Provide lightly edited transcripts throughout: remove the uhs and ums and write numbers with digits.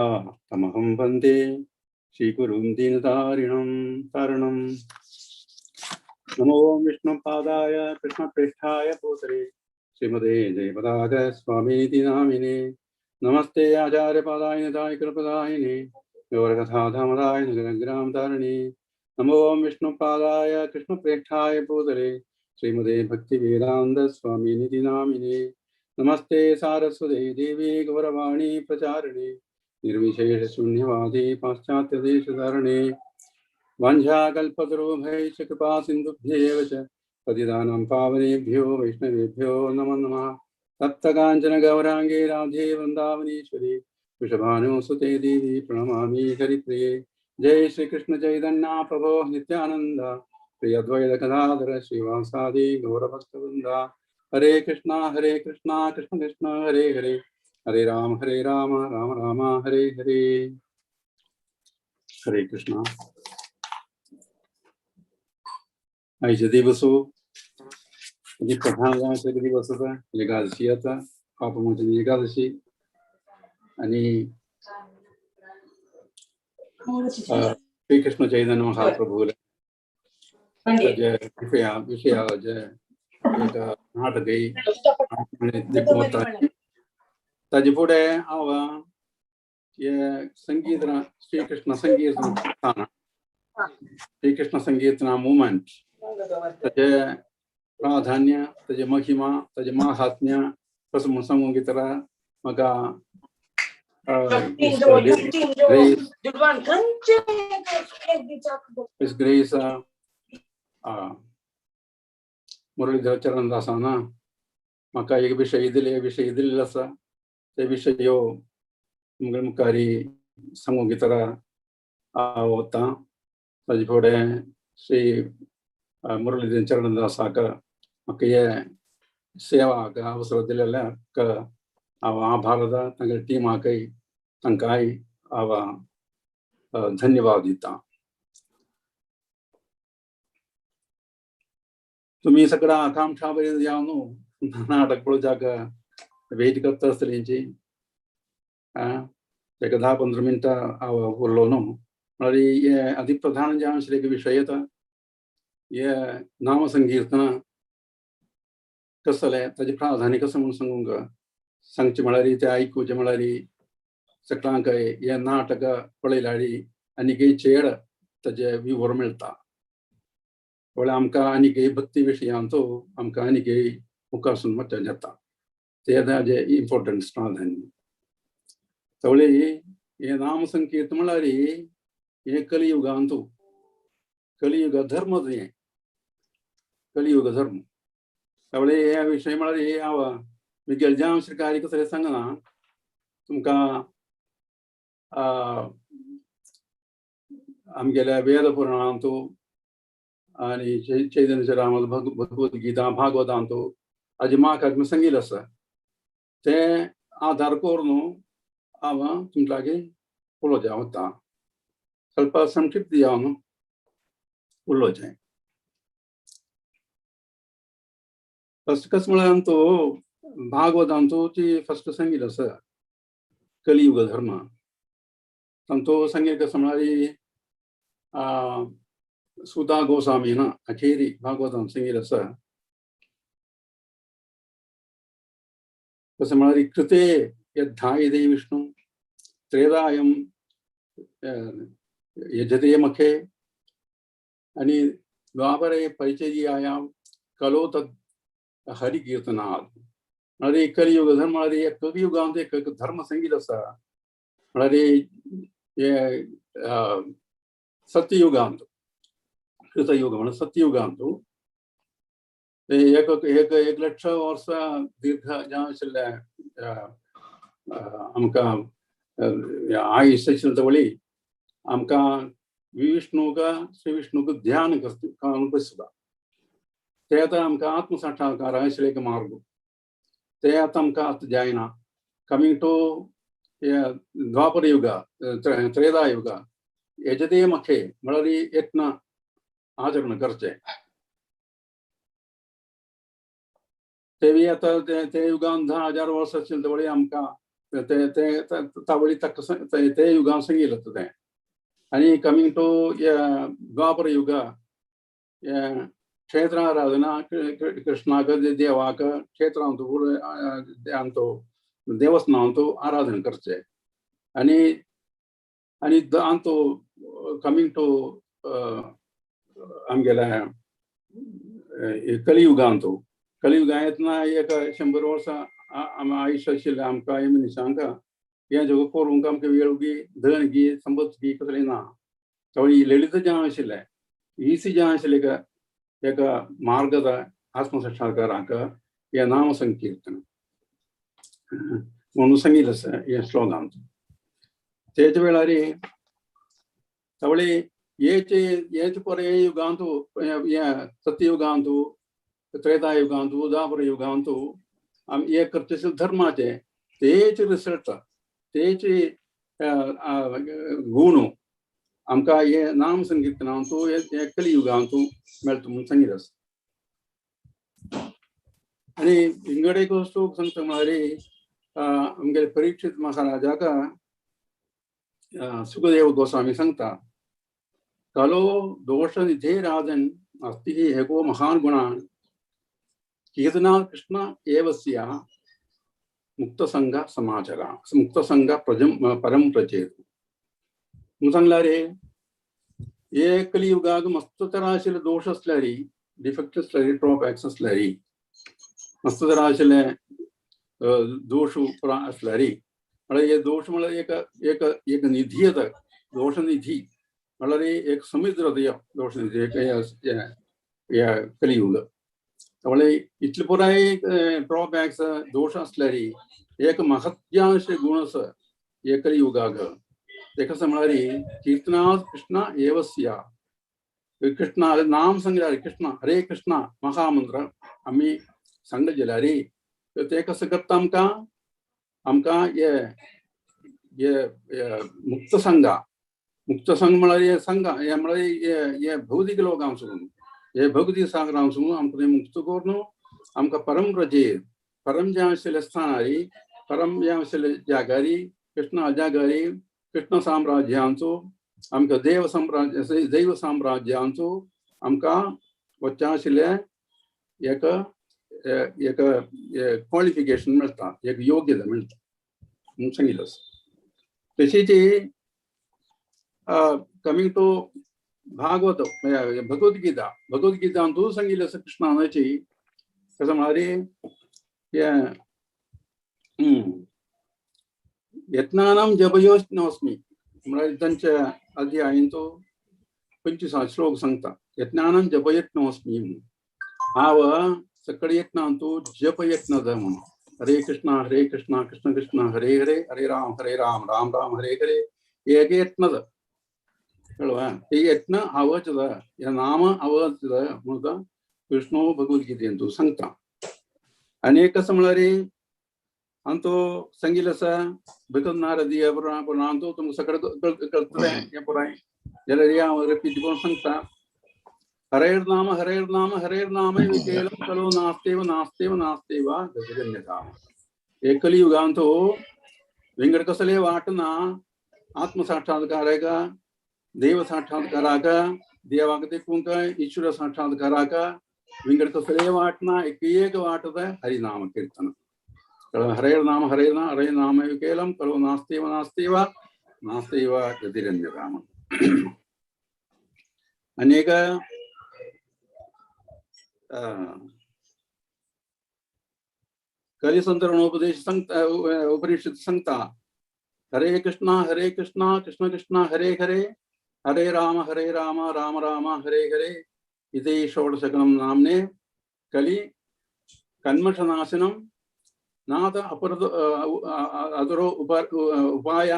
तमहं वन्दे श्रीगुरुं दीनतारिणं तारणं। नमो विष्णुपादाय कृष्णप्रेष्ठाय भूतले श्रीमते जयपदाग स्वामीति नामिने। नमस्ते आचार्यपादाय निताय कृपदायिने गौरकथाधामदाय नगरग्राम तारिणे। नमो विष्णुपादाय कृष्णप्रेष्ठाय भूतले श्रीमते भक्तिवेदान्त स्वामीनिति नामिने। नमस्ते सारस्वते देवी गौरवाणी प्रचारिणे निर्विशेष शून्यवादी पाश्चात्य देश धरणे। वंशाकल्पतरुभ्यश्च कृपा सिन्धुभ्येव च पतितानां पावनेभ्यो वैष्णवेभ्यो नमो नमः। तप्तकाञ्चन गौराङ्गे राधे वृन्दावनेश्वरी वृषभानुसुते देवी प्रणमामि हरिप्रिये। जय श्री कृष्ण चैतन्य प्रभो नित्यानंद श्री अद्वैत गदाधर श्रीवासादि गौरभक्तवृंद। हरे कृष्णा कृष्ण कृष्ण हरे हरे हरे राम राम राम हरे हरे। हरे कृष्णा। आयचे दिवस प्रधान दिवस होता, एकादशी आता पापमोचन एकादशी आणि श्रीकृष्ण चैतन्य महाप्रभू विषया जे एक नाटक ताजे फुडे आवा ये संगीतना श्रीकृष्ण संगीतना श्रीकृष्ण संगीतना मूवमेंट ताजे प्राधान्य ताजे महिमा ताजे महात्म्य कसं सांगून घेतला मगा His grace मुरलीधर चरणदासाना म्हाका एक विषय दिल्ले आसा ते विषय तुमगे मुखारी सांगूंक घेतला वता। ताजे फुडें श्री मुरलीधर चरणदासाक म्हाका हे सेवाक अवसर दिलेल्याक हांव आभार तांगे टिमाकय तांकांय हांव धन्यवाद दिता। तुम्ही सगळा आकांक्षा बरी जावन नाटक पळोवच्याक वेट करता आसतलींची एक 10-15 मिनटां हांव उरलो न्हू म्हळ्यार हे अति प्रधान जे आशिल्ले विशय येता हे नाम संकीर्तना कसले ताजे प्राधान्य कसं म्हणून सांगचे म्हळ्यार ते आयकुचे म्हळ्यार सगळ्यांकय हे नाटक पळयल्यारी आनीकय चेड ताजे विवर मेळटा। वळ्यार आमकां आनीकय भक्ती विशयांचो आमकां आनीकय मुखारसून मज्जा येता ते ताजे इम्पॉर्टन्स प्राधान्य। सगळे हे नाम संकीर्तन म्हळ्यार हे कलियुगांतू कलियुग धर्म हे कलियुग धर्म सगळे हे विशय म्हळ्यार हे हांव मुगेल जे हांव श्रीकारी कसले सांगना तुमकां आमगेल्या वेद पुराणांतू आनी चैतन्य चरितामृत भगवत गीता भागवतांतू हाजे महात्म्य सांगिल्लें आसा ते आधार करून हांव तुमचे लागीं उलोवचें वता। ಸ್ವಲ್ಪ संक्षिप्त जावन उलोवचें। फर्स्ट कसं म्हळ्यार तो भागवतांतू ती फर्स्ट सांगिल्लें आसा कलियुग धर्म तांतू सांगिल्लें कसं म्हळ्यार सुता गोस्वामीन अखेरी भागवतांत सांगिल्लें आसा कसं म्हळ्यार कृते यद्धायते विष्णु त्रेधायं यजते मखे आणि द्वापरे परिचर्यायां कलो तत् हरिकीर्तनात् म्हळ्यार कलियुग धर्म म्हळ्यार कलियुगांत एक धर्म सांगिल्लो आसा म्हळ्यार हे सत्ययुगांत कृतयुग म्हळ्यार सत्ययुगांत एक 1,00,000 वर्सां दीर्घ जे आशिल्ले आमकां आयुश्य आशिल्ले वळी आमकां विष्णूक श्री विष्णूक ध्यान करून बसता ते आतां आमकां आत्मसाक्षात्कार आशिल्ले एक मार्ग ते आतां आमकां आतां जायना। कमिंग टू द्वापर युग त्रेधा युग यजते मखे म्हळ्यार यत्न आचरण करचें तेवी आतां ते युगांत 10,000 वर्सां आशिल्ले वळी आमकां तावळी तक ते युगान संगीत ते आणि कमिंग टू द्वापर युग क्षेत्राराधना कृष्णाक देवाक क्षेत्रांत आमचो देवस्थानांत आराधना करचे आणि आमचो कमिंग टू आमगेल्या कलियुगांत कलियुगांतना एक 100 वर्ष आयुष्य आशिल्लें आमकां मनशांक हें जग करूंक आमकां वेळ गी धन गी संपत गी कसलें ना त्यावेळी ललित जें आशिल्लें इसी जें आशिल्लें एक मार्गद आत्मसाक्षात्काराक हें नाम संकीर्तन म्हणून सांगिल्लें आसा हे श्लोकांत तेचे वेळार त्यावेळी हेच परे युगांत सत्ययुगांत त्रेतायुगांत द्वापर युगांत हे करचे धर्माचे तेच रिसल्ट तेच गुण आमकां हे नाम संकीर्तनांत हे कलियुगांत मेळटा म्हणून सांगिल्लें आसा आनी हिंगडे एक वस्तू सांगता म्हळ्यार आमगे परीक्षित महाराजाक सुखदेव गोस्वामी सांगता कलो दोष निधे राजन अस्ति एको महान गुणान कीर्तना कृष्ण एवस्य मुक्त संघ समाचारा मुक्त संघ परम प्रचेत सांगल्यारे हे कलियुगाक मस्त तरा आशिल्ले दोष असल्यारी डिफेक्ट असल्यारी ड्रॉबॅक्स असल्यारी मस्त तरा आशिल्ले दोष असल्यारी म्हळ्यार हे दोष म्हळ्यार एक एक निधी येता दोष निधी म्हळ्यार एक समुद्र दोष निधी या कलियुग त्यामुळे इतले पुराय ड्रॉबॅक्स दोष असल्यारी एक महत्यांश गुण आसा हे कलियुगाक तेका म्हळ्यार कीर्तना कृष्ण एवस्य कृष्ण नाम सांगल्यार कृष्ण हरे कृष्ण महामंत्र आमी सांगले जाल्यार ते कसं करता आमकां हे मुक्त संघ म्हळ्यार संघ हे म्हळ्यार हे भौतिक लोकांसून हे भौतिक सागरांसून आमकां मुक्त करून आमकां परम प्रजेत परम जें आशिल्लें स्थानारी परम जें आशिल्लें जागारी कृष्ण जागारी कृष्ण साम्राज्यांचो आमकां दैव साम्राज्यांचो आमकां वच्चें आशिल्लें एक एक क्वॉलिफिकेशन मेळटा एक योग्यता मेळटा म्हणून सांगिल्लें आसा तशीच कमिंग टू भागवत भगवद्गीतांतूय सांगिल्लें आसा कृष्णानाची कसं म्हळ्यार यत्नानां जपयोऽस्मि म्हळ्यार तांच्या अध्यायांचो 25 श्लोक सांगता यत्नानां जपयत्नोऽस्मि हांव सकळ यत्नांतू जप यत्न म्हणून हरे कृष्ण कृष्ण कृष्ण हरे हरे हरे राम राम राम हरे हरे एक यत्न कळवा हे यत्न आवचद हे नाम आवचद म्हणून कृष्ण भगवद्गीतेंतू सांगता आनी कसं म्हळ्यार अंतो संगील आसा भितर नारदी पुराणांतू तुमकां सकळ कळटलें हें पुराय जाल्यार हांव रिपीट करून सांगता हरेर्नाम केवलं कलो नास्तेव नास्तेव नास्तेव गजगन्यताम हे कलियुगांत विंगड कसले वाटना आत्मसाक्षात्काराक देव साक्षात्काराक देवाक देखूंक ईश्वर साक्षात्काराक विंगड कसले वाटना एक वाटत हरिनाम कीर्तन हरेर्नाम हरेर्नाम केवलं कलो नास्तेव नास्तेव नास्तेव गजगन्यताम अनेक कलिसंतरणोपदेश सांगता उपनिषद सांगता हरे कृष्ण कृष्ण कृष्ण हरे हरे हरे राम राम राम हरे हरे इति षोडशकं नाम्ने कलि कन्मषनाशनं नाथ अदरो उपाय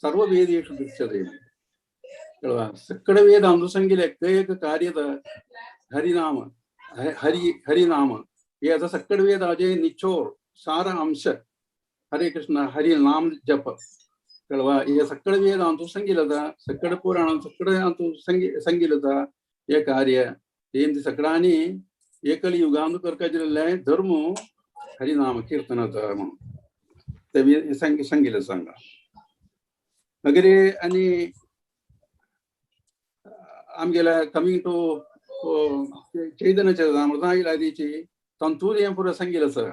सर्ववेदेषु दृश्यते सकळ वेदांतू सांगिल्लें एक कार्यत हरिनाम हरिनाम हे आता सकळ वेदाचे निचोड सार अंश हरे कृष्ण हरि नाम जप कळवा हे सकळ वेदांतू सांगिल्लें सकळ पुराण सकळांतू सांगिल्लें हे कार्य हे सकळांनी हे कलियुगांत करपाचें धर्म हरिनाम कीर्तनाचा म्हणून ते सांगितलं सांगा वगैरे. आणि आमगेला कमिंग टू चैतन्य चरितामृताची तंतूर पुढे सांगितलं सर.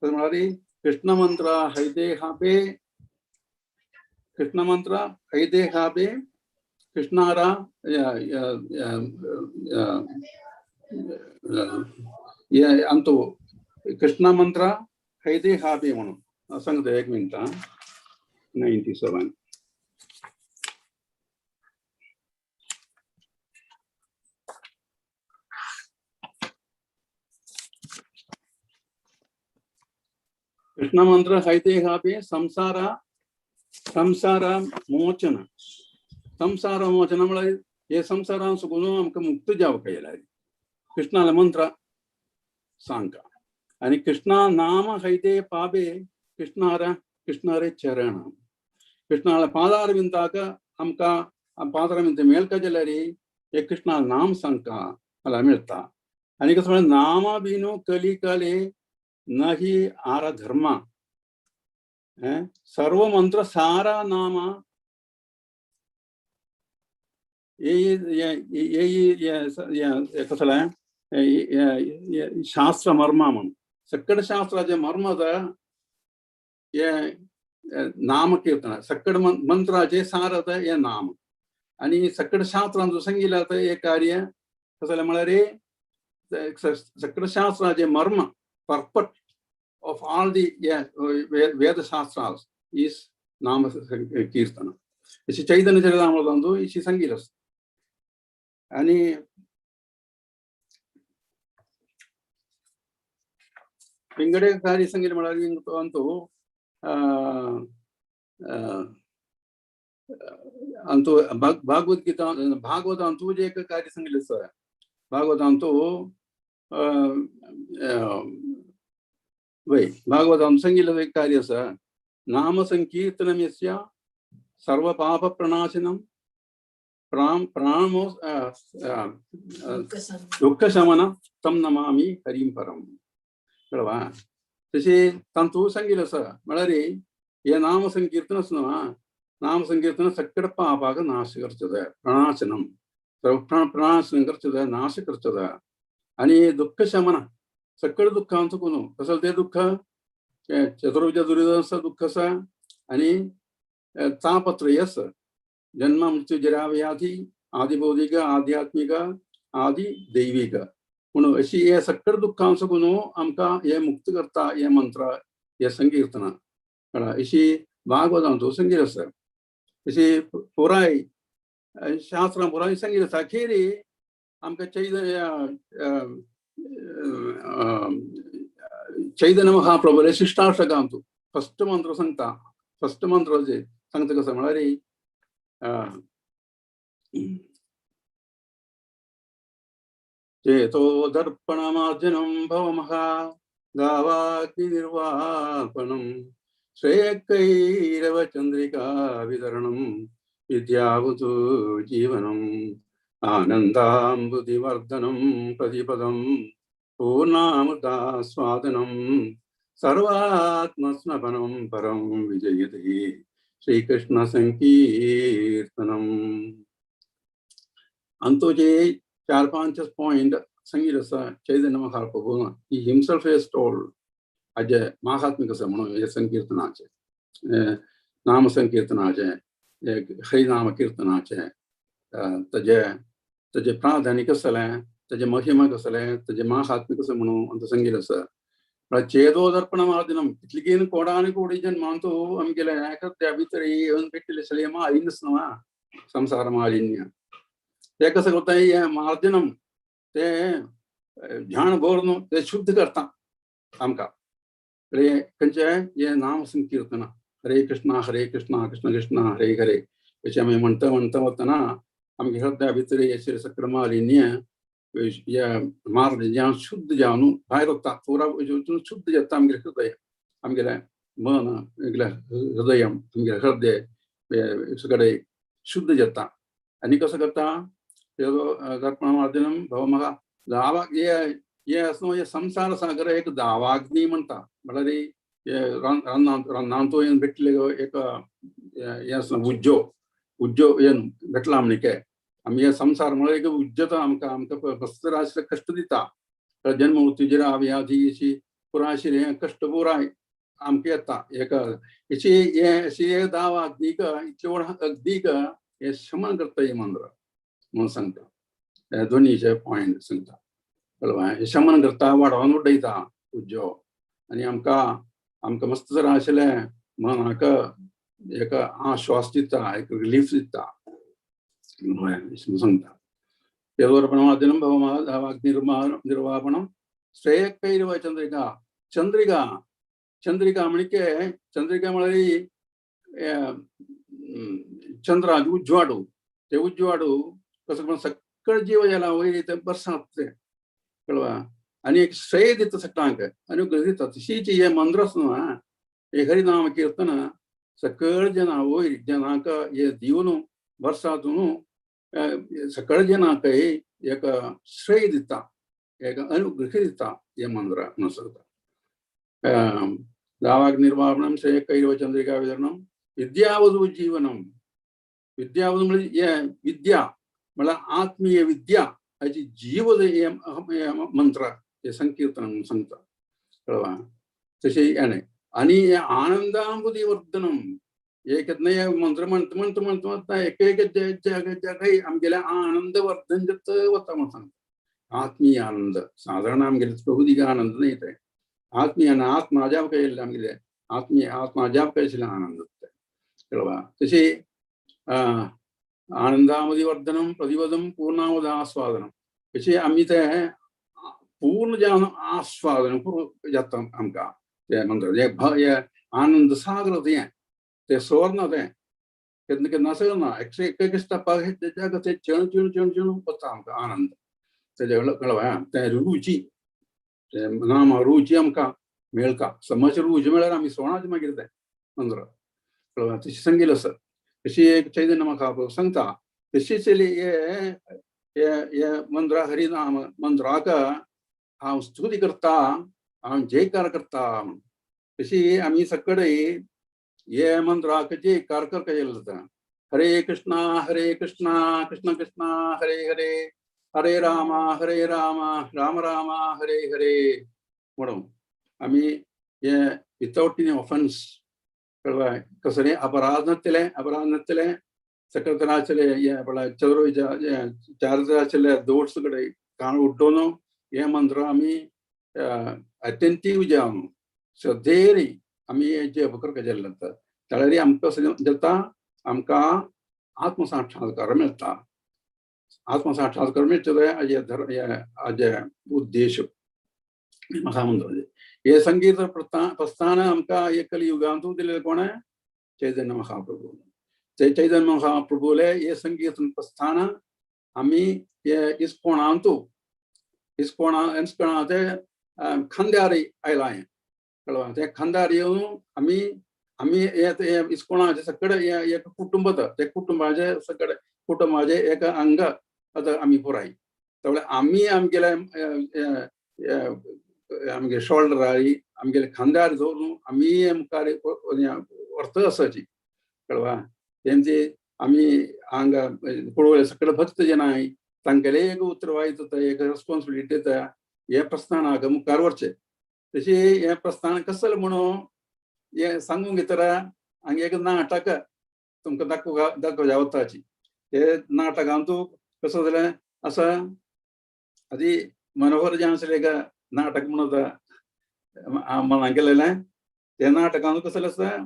तर म्हणाली कृष्ण मंत्र हैदे हाबे कृष्ण मंत्र हैदे हाबे कृष्णारा अंतू कृष्ण मंत्र हैदे हाबे म्हणून सांगतो. एक मिनिट. 97 कृष्ण मंत्र हैदे हाबे संसार मोचन म्हणजे हे संसारान सुकून आमकां मुक्त जावं कयला कृष्णाला मंत्र सांगा. आणि कृष्णा नाम हैदे पाबे कृष्णारे चरण कृष्णाला पादार विंताक आमकां पादार विंत मेळका जाल्यार हे कृष्णाला नाम सांगता मला मिळता. आणि कसं म्हणजे नामा बिनु कली कले नाही आरा धर्मा सर्व मंत्र सारा नामा कसला शास्त्र मर्म म्हणून सक्कड शास्त्राचे मर्मद हे नाम कीर्तन सक्कड मंत्राचे सारत हे नाम. आणि सक्कड शास्त्रांचो सांगितलं तर हे कार्य कसं म्हळ्यार सक्कड शास्त्राचे मर्म पर्पट of all the Veda Shastras is Nama Kirtana. Ishi Chaitanya Charitamrita ishi sangilas. आणि पिंगडे कार्य संगीत म्हणाली अंतू अंतू भागवत गीता भागवत अंतू जे एक कार्य संगीत सर भागवत अंतू वै भागवत संगीत एक कार्य असा नाम संकीर्तनम यस्य सर्व पाप प्रणाशनम प्राणमो दुःख शमन तम नमामि हरिम परम. कळवा तसे तंतू संगीत असा म्हळ्यार हे नाम संकीर्तन नाम संकीर्तन सक्कड पापाक नाश करचद प्रणाशनम प्रणाशन करचद नाश करचद. आणि दुःख शमन सक्कड दुःखांचं कोण कसं ते दुःख चतुर्विध दुर्योधनाचं दुःख असा. आणि तापत्रयस जन्म मृत्यू जरा व्याधी आदि भौतिक आध्यात्मिक आदि दैविक म्हणून अशी हे सक्कड दुःखांचं कोण आमकां हे मुक्त करता हे मंत्र हे संकीर्तना कळ्ळा. अशी भागवतांचो संगीत आसा. अशी पुराय शास्त्रां पुराय संगीत आसा. खेरी आमकां चैतन्य महाप्रभुले शिष्टाष्टकांतू फर्स्ट मंत्र सांगता. फर्स्ट मंत्र जे सांगता कसं म्हळ्यार चेतो दर्पणमार्जनं भवमहा गावाग्नि निर्वापनं श्रेयकैरव चंद्रिका वितरणं विद्यावतु जीवनम् आनन्दाम्बुधिवर्धनं प्रतिपदं पूर्णामृतास्वादनं सर्वात्मस्नपनं परं विजयते श्रीकृष्ण संकीर्तनम. अंतो जे 4-5 पॉइंट संगीत असा चैतन्य महाप्रभू ही हिमसेल्फ हेज टोल्ड अजे महात्मिक असं म्हणून हे संकीर्तनाचे नाम संकीर्तनाचे हरिनाम कीर्तनाचे तेजे प्राधान्य कसलें तेजे महिमा कसलें तेजे महात्म्य कसं म्हणून अंत संगीत असं. चेदो दर्पण मार्जनम इतलीगेन कोडानी कोडी जन्मांतू आमगेले त्या भितर येवन भेटले सगळे मालिन्य न्हवा संसार मालिन्य ते कसं करता हे मार्जनम ते झाण भर न्हू ते शुद्ध करता आमकां. खंयचे हे नाम संकीर्तन हरे कृष्णा कृष्ण कृष्ण हरे हरे अशें आमी म्हणटा वतना आमगे हृदया भितर हे सकड मालिन्य या मार्ग जावन शुद्ध जावन भायर वता पुरा शुद्ध जाता आमगे हृदय आमगेले मन आमगेले हृदय आमगे हृदय सगळे शुद्ध जाता. आनी कसं करता दर्पण मार्जनम भवमहा दावा हे असं हे संसार सागर एक दावाग्नी म्हणटा म्हळ्यार रान्नांतो येन भेटलेलो एक उज्जो येन भेटला आमने आम्ही संसार मुळे एक उज्जता आमका मस्त राष्ट्र कष्ट दिता जन्म मृत्यू जरा व्याधी पुराशी कष्ट पुरा आमके येता एक अशी दावा अग्निक अगदीक हे शमन करता ये मंत्र म्हणून सांगता दोन्हीचे पॉइंट सांगता कळवा हे शमन करता वाडोवन उडयता उज्जो आणि आमका मस्त जर आशिल्ले मनाक एक आश्वास दिता एक रिलीफ दिता सांगता निर्वापणम श्रेयकैरव चंद्रिका चंद्रिका म्हणजे चंद्रिका म्हळ्यार चंद्राज उज्वाडू ते उज्वाडू कसं पण सक्कळ जीव जाला वयर ते बरसात ते कळवा आणि एक श्रेय दिता सगळ्यांक अनुग्रह दिता तशीच हे मंत्रच न्हू हे हरिनाम कीर्तन सकळ जना वयर जनाक हे दिवन बरसातून सकळ जनाक एक श्रेय दिता एक अनुग्रह दिता हे मंत्र नसता दावाग निर्वापणम श्रेयकैरव चंद्रिका वितरणम विद्यावधू जीवनम विद्यावधू म्हणजे विद्या मला आत्मीय विद्या हाची जीवद मंत्र हे संकीर्तन सांगता कळवा तशें याने आणि आनंदांबुदी वर्धनम एक मंत्र म्हणता एक जगाय आमगेले आनंद वर्धन जात वता म्हणून सांगता आत्मीय आनंद साधारण आमगेले बहुदिक आनंद नाही ते आत्मीय आत्मा अजाप केले आमगेले आत्मीय आत्मा अजाप केले आनंद कळवा तशी आनंदामध्ये वर्धनम प्रतिपदम पूर्णावध आस्वादनम तशी आम्ही ते पूर्ण जे आस्वादन जाता आमकां ते मंत्र आनंद सागर ते सोरना ते केन्ना केन्ना असना एक टप्पाक ते चण चण चण चण वता आमकां आनंद तेजे कळवा ते रुची ते नाम रुची आमकां मेळटा समज रुची म्हळ्यार आमी सोणाचे मागीर ते मंत्र कळवा तशी सांगिल्लें आसा तशी एक चैतन्य महाप्रभू सांगता तशीच हे मंत्रा हरिनाम मंत्राक हांव स्तुती करता हांव जयकार करता तशी आमी सकळ हे मंत्राक जयकार करता जाता हरे कृष्णा कृष्ण कृष्ण हरे हरे हरे राम राम राम हरे हरे म्हणून आमी हे विथआउट एनी ऑफेन्स कळवा कसले अपराध नसले सकल आशिल्ले चौर चार आशिल्ले दोट्स कडे काण उड्डोवन हे मंत्र आमी अटेंटिव्ह जावन श्रद्धेन आमी जप करपाक जाल्ले जाता ताळ्यार आमकां कशें जाता आमकां आत्मसाक्षात्कार मेळटा आत्मसाक्षात्कार मेळचे हाजे उद्देश म्हाका म्हणटा हे संगीत प्रस्थान आमकां हे कलियुगांतूं दिलें कोणें चैतन्य महाप्रभू ते चैतन्य महाप्रभूले हे संगीत प्रस्थान आमी हे इस्कोणा ते खांद्यार आयला कळवा ते खांद्यार येवन आमी हे इस्कोणाचे सकड एक कुटुंब ते कुटुंबाचे सकड कुटुंबाचे एक अंग आतां आमी पुराय त्यामुळे आमी आमगे शोल्डरार आमगेले खांद्यार दवरून आमी मुखार व्हरत आसाची कळवा तेंची आमी हांगा पळोवले सकल भक्त जनाय तांगेले एक उत्तरवायित्व एक रेस्पॉन्सिबिलिटी येता हे प्रस्थानाक मुखार व्हरचें तशी हे प्रस्थान कसले म्हणून हे सांगूंक घेतरा हांगा एक नाटक तुमकां दाखोवच्या वताची हे नाटकांतू कसो जालें आसा आदी मनोहर जें आसलें एक नाटक म्हणून मनाक गेलेलें ते नाटकांत कसलें आसा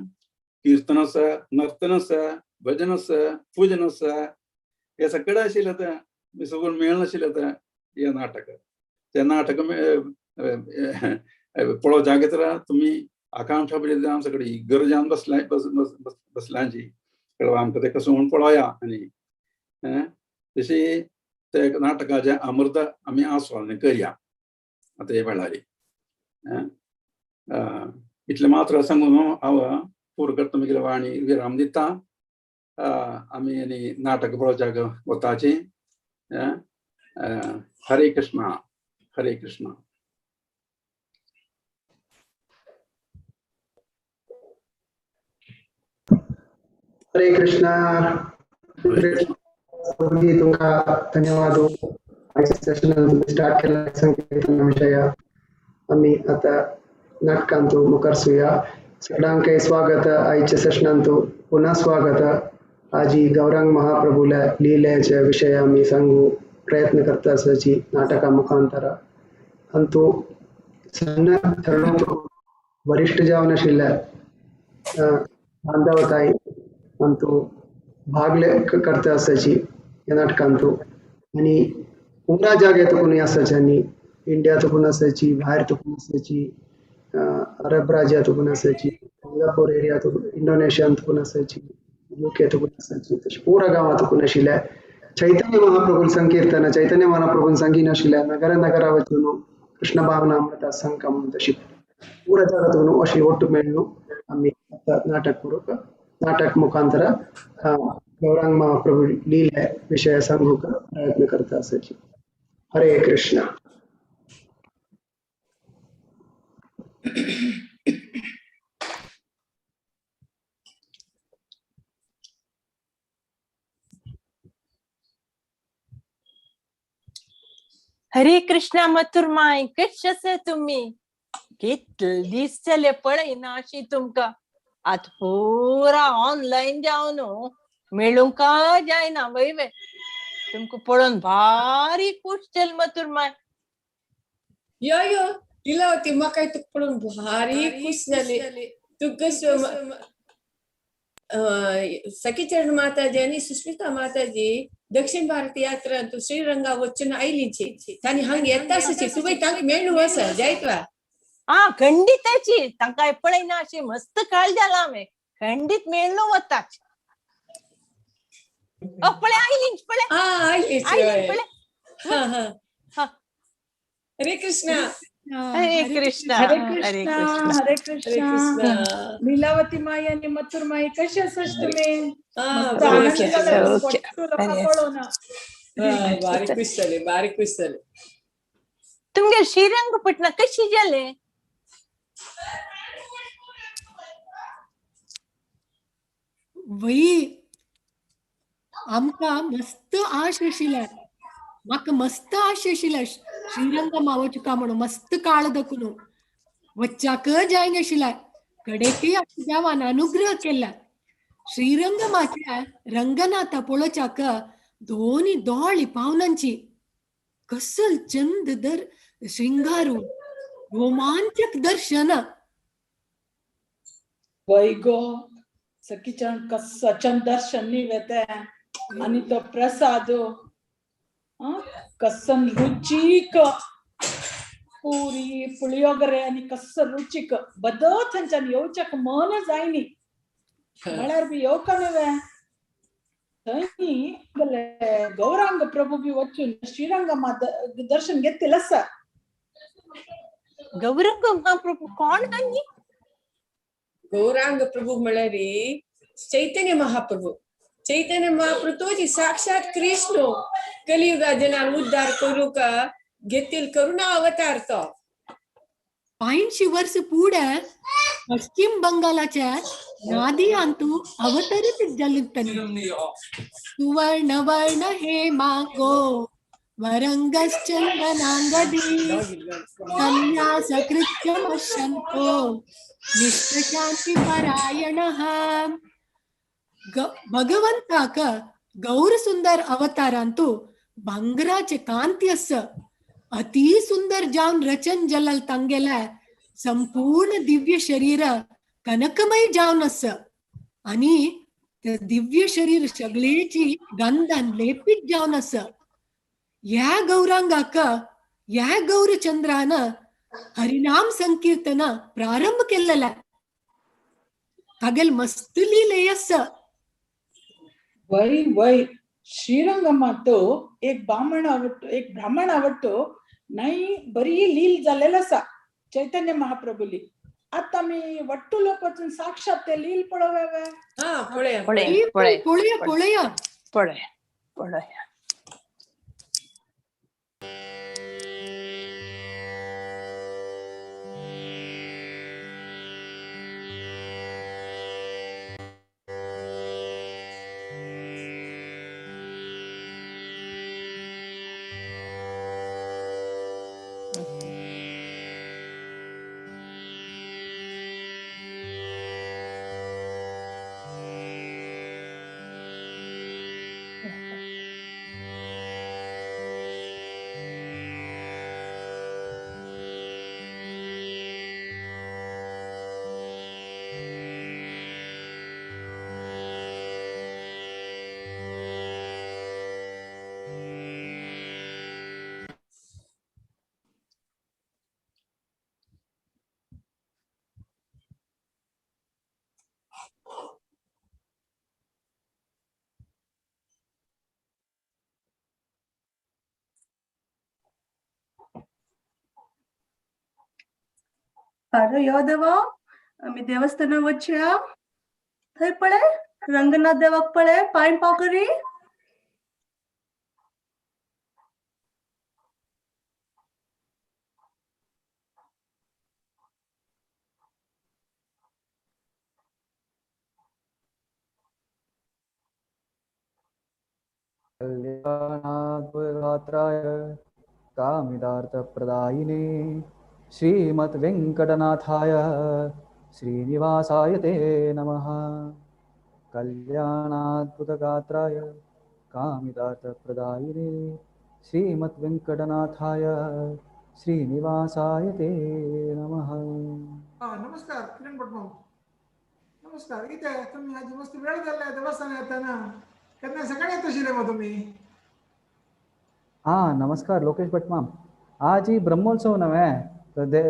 कीर्तन आसा नर्तन आसा भजन आसा पूजन आसा हे सगळें आशिल्लें आतां सगळें मेळ नाशिल्लें आतां हे नाटक ते नाटक पळोवच्या घेतरा तुमी आकांक्षा बरी आमचे कडेन गरजान बसल्यांची कळवा आमकां ते कसो म्हूण पळोवया आनी तशी ते नाटकाचें अमृत आमी आस्वादन करया आतां हे वेळार इतलें मात्र सांगून हांव पुरो करता म्हगेली वाणी विराम दिता आमी आनी नाटक पळोवच्याक वताची हरे कृष्णा हरे कृष्णा हरे कृष्णा. तुमका धन्यवाद. सेशन स्टार्ट केला संकीर्तन विषय. आम्ही आता नाटकांतू मुखार सुया. सगळ्यांचे स्वागत. आईच्या सेशनांतू पुन्हा स्वागत. आजी गौरांग महाप्रभूला लीलेचे विषय आम्ही सांगू प्रयत्न करता असाची नाटका मुखांतर. अंतू सಣ್ಣ तरुण वरिष्ठ जावन आशिल्ल्या बांधवताई अंतू भागले करता असाची या नाटकांतू. आणि पुरा जाग्यात कोणी असायची, इंडियात पण असायची, बाहेर पण असायची, अरब राज्यात पण असायची, सिंगापूर एरियात इंडोनेशियात पण असायची, युकेत पण असायची. तशी पुरा गावात पण आशिल्ल्या चैतन्य महाप्रभू संकीर्तन चैतन्य महाप्रभू संगीन आशिल्ल्या नगर नगरावचून कृष्ण भावना अमृता संगम तशी पुरा जगातून अशी ಒಟ್ಟು मेळून आम्ही आता नाटक करू. नाटक मुखांतर गौरांग महाप्रभू लीला विषय सांगू प्रयत्न करता असायची. हरे कृष्ण. हरे कृष्णा मथुरमाई, कसे तुम्ही? कितले दीस जाले पळयना अशी तुमका. आत पुरा ऑनलाईन जावन मेळूंका जायना वय वे. तुमका पळोवन भारी खुश जाल मथुरमाई. यो यो तिला होती म्हाका तुका पळोवन भारी खुश जाली. तुका सखीचरण माताजी आणि सुष्मिता माताजी दक्षिण भारत यात्रा तू श्रीरंगा वचून आयलीची तानी हांग येतासची तुबे तांक मेळू असा जायतवा. खंडिताची तांकां पळयना अशी मस्त काळ जाला हांवें. खंडित मेळलो वताच. पळय आयलीच पळय. आयलीच पळय. हरे कृष्णा. हरे कृष्णा. हरे हरे कृष्णा. कृष्णा. हरे कृष्णा. लीलावती माई आणि मथुर माई कशी असस तुम्ही? मस्त आनंद झाला पळोन. भारी खुश जाले, भारी खुश जाले. तुमगे श्रीरंगपटना कशी जाले? वही आमका मस्त आश आशिल्ल्या. म्हाका मस्त आश आशिल्ल्या श्रीरंगमा वचुका म्हणून मस्त काळ दखून वच्चाक जायन आशिल्ल्या. कडेकी देवान अनुग्रह केला. श्रीरंगमाच्या रंगनाथ पळोवच्याक दोन्ही दोळी पावनांची कसल चंद दर श्रृंगारू रोमांचक दर्शन. वय गो सखीचरण कसा चंद दर्शन नी वेते आणि तो प्रसाद कसन रुचीक पुरी पुळियोगरे आणि कसन रुचीक बदो थंच्यान येवच्याक मन जायनी म्हळ्यार बी येवका न्हवे. थंय गौरांग प्रभू बी वचून श्रीरंगमा दर्शन घेतील आसा. गौरंग महाप्रभू कोण हांगी? गौरांग प्रभू म्हळ्यार चैतन्य महाप्रभू. चैतन्य महाप्रभू तोची साक्षात कृष्ण कलियुगा जनार उद्धार करूक घेतील करुणा अवतार तो. 500 वर्ष पुढे पश्चिम बंगालाच्या नादी अंतू अवतरित जलतनी. सुवर्ण वर्ण हे मागो वरंगश्चंदनांगदी संन्यास कृत्यमशंतो निष्ठशांती परायणः. भगवंताक गौर सुंदर अवतारांतू भांगराचे कांती अस अति सुंदर जावन रचन जलल तांगेला संपूर्ण दिव्य शरीर कनकमय जावन अस. आणि ते दिव्य शरीर सगळेची गंधान लेपीत जावन अस. ह्या गौरांगाक ह्या गौरचंद्रान हरिनाम संकीर्तन प्रारंभ केलेला. हागेल मस्त लिहिले अस. वय वय श्रीरंगमा तो एक ब्राह्मण आवडतो नाही बरी लील झालेला असा चैतन्य महाप्रभूली. आता मी वट्टू लोक वचून साक्षात ते लील पळोवे. पळय. अरे यो देवा आम्ही देवस्थाना वचया थंय पळे रंगनाथ देवाक पळे पांय पाव करी कल्याणाद्भुतगात्राय कामितार्थप्रदायिने श्रीमद्वेङ्कटनाथाय श्रीनिवासाय ते नमः। कल्याणाद्भुतगात्राय कामितार्थप्रदायिने श्रीमद्वेङ्कटनाथाय श्रीनिवासाय ते नमः। नमस्कार किरण भट भाऊ, नमस्कार. इथे तुम्ही आज मस्त वेळ झालाय देवस्थान येताना. कधी सकाळी येतो शिरे मग तुम्ही. हाँ नमस्कार लोकेश भट माम. आज ही ब्रह्मोत्सव नवे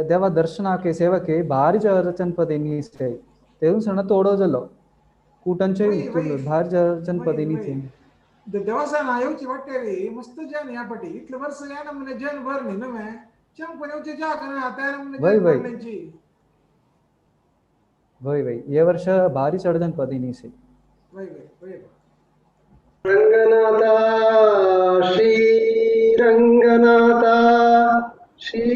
देवा दर्शनाके सेवके भारी जनपदेनी से तेवून सण तोडो जलो कुटंचे भारी जनपदेनी से देवस्थान येऊची वाटेरी मस्त जन या पटी इतले वर्ष या नमुने जन भरनी नवे चंपन येऊचे जा करना त्या नमुने वय जन वय भरण्याची. वय वय ये वर्ष भारी चढ जनपदेनी से वय वय वय रंगनाथा श्री रंगनाथा श्री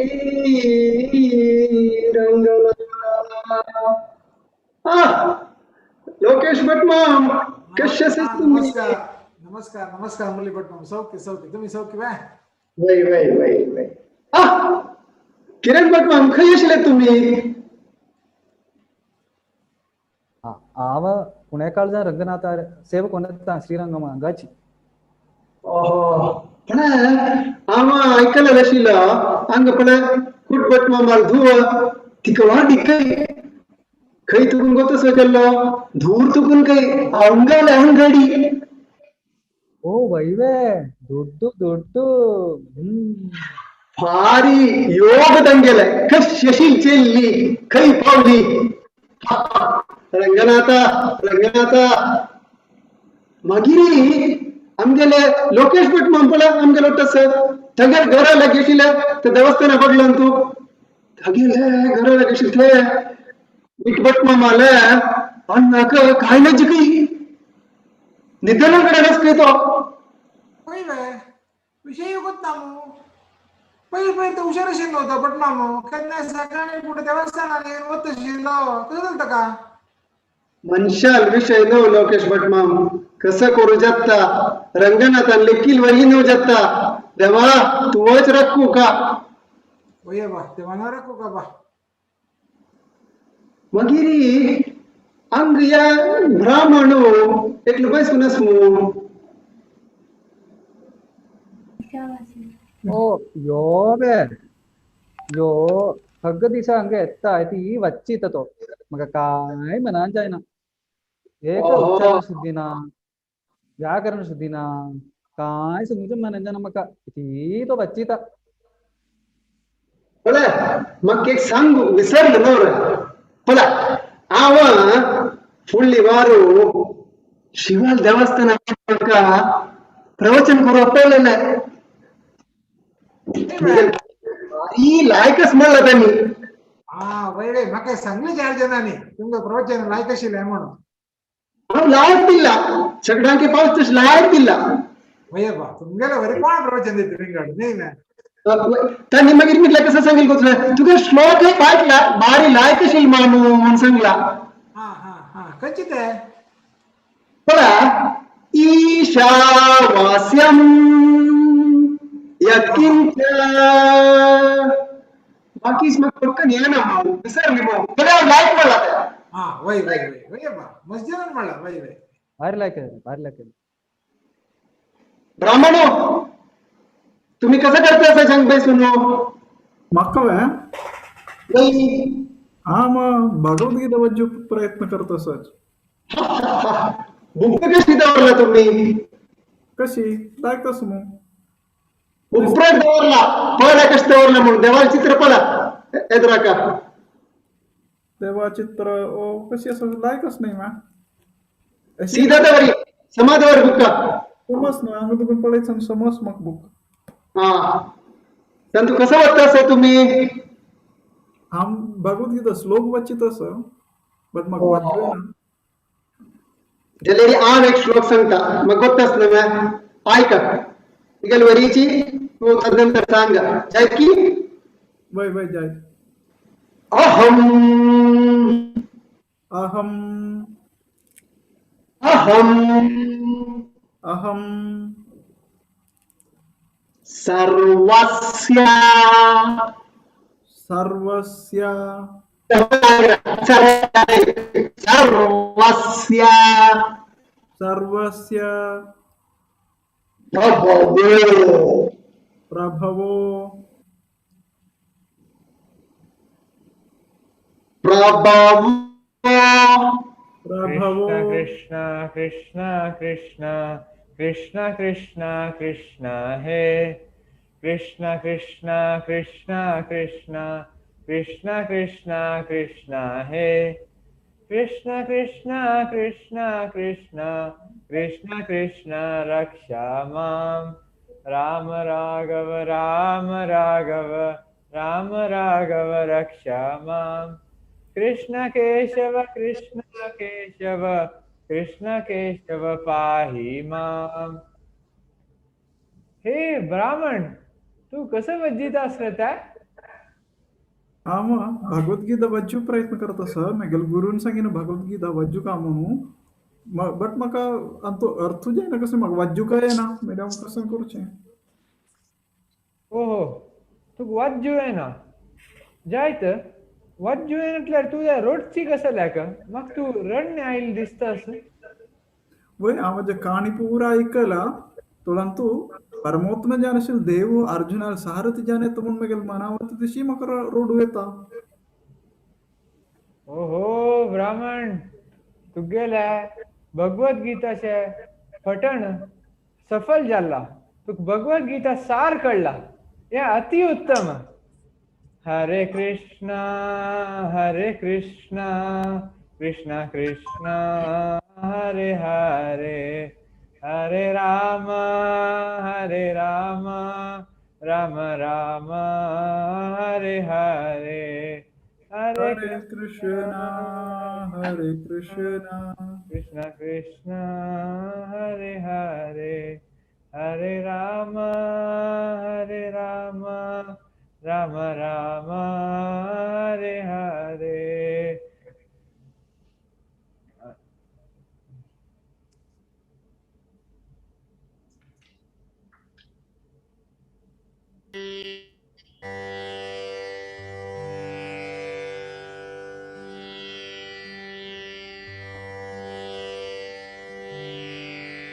रंगनाथा. लोकेश भट माम कसे तुम्ही? नमस्कार नमस्कार नमस्कार मुरली भट भाऊ. सौख्य सौख्य तुम्ही सौख्य वा. वय वय वय वय. किरण भट माम खय आशिल्ले तुम्ही? आव पुणेकाळचा रंगनाथ सेवक होता श्रीरंगम गाची. ओहो पण आम्हा ऐकलं आशिल्लो हांग पण कुटभट मामाल धुव तिका वाडी खंय खंय तुकून गोतसो केल्लो धूर तुकून खंय अंगाल अंगडी. ओ वैवे दोड्डू दोड्डू भारी योग दंगेले कशी चेल्ली खंय पावली. रंगनाथा रंगनाथा मागिरी आमगेले लोकेश भट मामपला आमगेलो तस थगेल घराला गेशिले ते देवस्थाना बघलं तू थगेले घराला गेशील ते भट मामाले अन्नाक काय ना जिकी निधनाकडे नसते तो. वय वय विषय युगत नामू पहिले पहिले तर हुशार शिल्लो होता भट मामू. कधी सकाळी कुठे देवस्थानाने होत शिल्लो कसं झालं का. मनशाल विषय नो लोकेश भट माम कसं करू जाता रंगनाथान लेखील वही न जाता देवा तूच रखू का. वय बा तेव्हा ना रखू का बा. मगिरी अंग या ब्राह्मणो एकलं बैसूनच मू. ओ यो बे यो हग्ग दिसा हंगे एत्ता ती वच्चित तो मग काय म्हणा जायना एक उच्चार शुद्धीना व्याकरण शुद्धीना काय समजून म्हणायचं ना मका ती तो वच्चित. पळा मग एक सांगू विसरलं नवर पळा आव फुल्ली वारू शिवाल देवस्थान प्रवचन करू पळलेलं ही लायकच म्हणलं त्यांनी. हा वय वय मग सांगली चार जणांनी तुमचं प्रवचन लायक असेल म्हणून. लायक दिला सगळ्यांचे पाऊस तस लायक दिला. वय बा तुमच्याला वरी कोण प्रवचन देते रिंगाड नाही ना. त्यांनी मग म्हटलं कसं सांगेल तुझा श्लोक हे पाठला भारी लायक असेल म्हणून सांगला. हा हा हा खचित आहे. पळा ईशावास्यम यत्किंच बाकीच मग पटकन ये ना भाऊ विसरली भाऊ बघा लाईक मला. हा वय वय वय वय बा मस्जिद मला वय वय बाहेर लायक ब्राह्मणो तुम्ही कसं करता असं सांग बाई सुनो. मक्का नाही हा मग भगवद्गीता वाचू प्रयत्न करतो सच. बुक कशी दवरला तुम्ही? कशी दाखवस मग उपरात दवरला पळा कशी दवरला म्हणून देवाला चित्र पळा एदरा का देवा चित्र ओ कशी असं लायकच नाही मा सीधा दवरी समाधावर बुक्का समज ना आम्ही तुम्ही पळायचं समज मग बुक. हा तू कसं वाटतं असं तुम्ही हम भगवद्गीता श्लोक वाचित असं बट मग वाचलोय ना जलेरी आम एक श्लोक सांगता मग गोत्तास ना मग ऐका इगल वरीची तू तदनंतर सांग जाय की वय वय जाय अहम अहम अहम अहम सर्वस्य सर्वस्य सर्वस्य सर्वस्य प्रभवो प्रभवो प्रभवो प्रभवो कृष्ण कृष्ण कृष्ण कृष्ण कृष्ण कृष्ण हे कृष्ण कृष्ण कृष्ण कृष्ण कृष्ण कृष्ण कृष्ण हे कृष्ण कृष्ण कृष्ण कृष्ण कृष्ण कृष्ण रक्षा मां राम राघव राम राघव राम राघव रक्षा मां कृष्ण केशव कृष्ण केशव पाहि माम. हे ब्राह्मण, तू कसं वज्जित असत आहे? आम भगवद्गीता वाचू प्रयत्न करत असं मेगल गुरुन सांगिन भगवद्गीता वाजू का म्हणू बट म्हाका तो अर्थ जे ना कसं म्हाका वाजू काय ना मॅडम कसं करूचें ओहो, तुका वाज्जू येना जायत वाज्जू येनटल्यार तुझ्या रोडची कसं लॅक मग तू रडणे आईल दिसतास. वय हांव जे काणी पुरा ऐकला तोळान तू परमात्मा जान असेल देव अर्जुनाला सारथी जान येता म्हणून मेगल मनावत तशी म्हाका रोडू येता. ओहो ब्राह्मण, तुगेल्या भगवद्गीताचे पठण सफल जाला, तुक भगवद्गीता सार कळला, या अति उत्तम. हरे कृष्णा कृष्णा कृष्णा हरे हरे हरे राम राम राम हरे हरे हरे हरे कृष्णा कृष्ण कृष्ण हरे हरे हरे राम राम राम हरे हरे.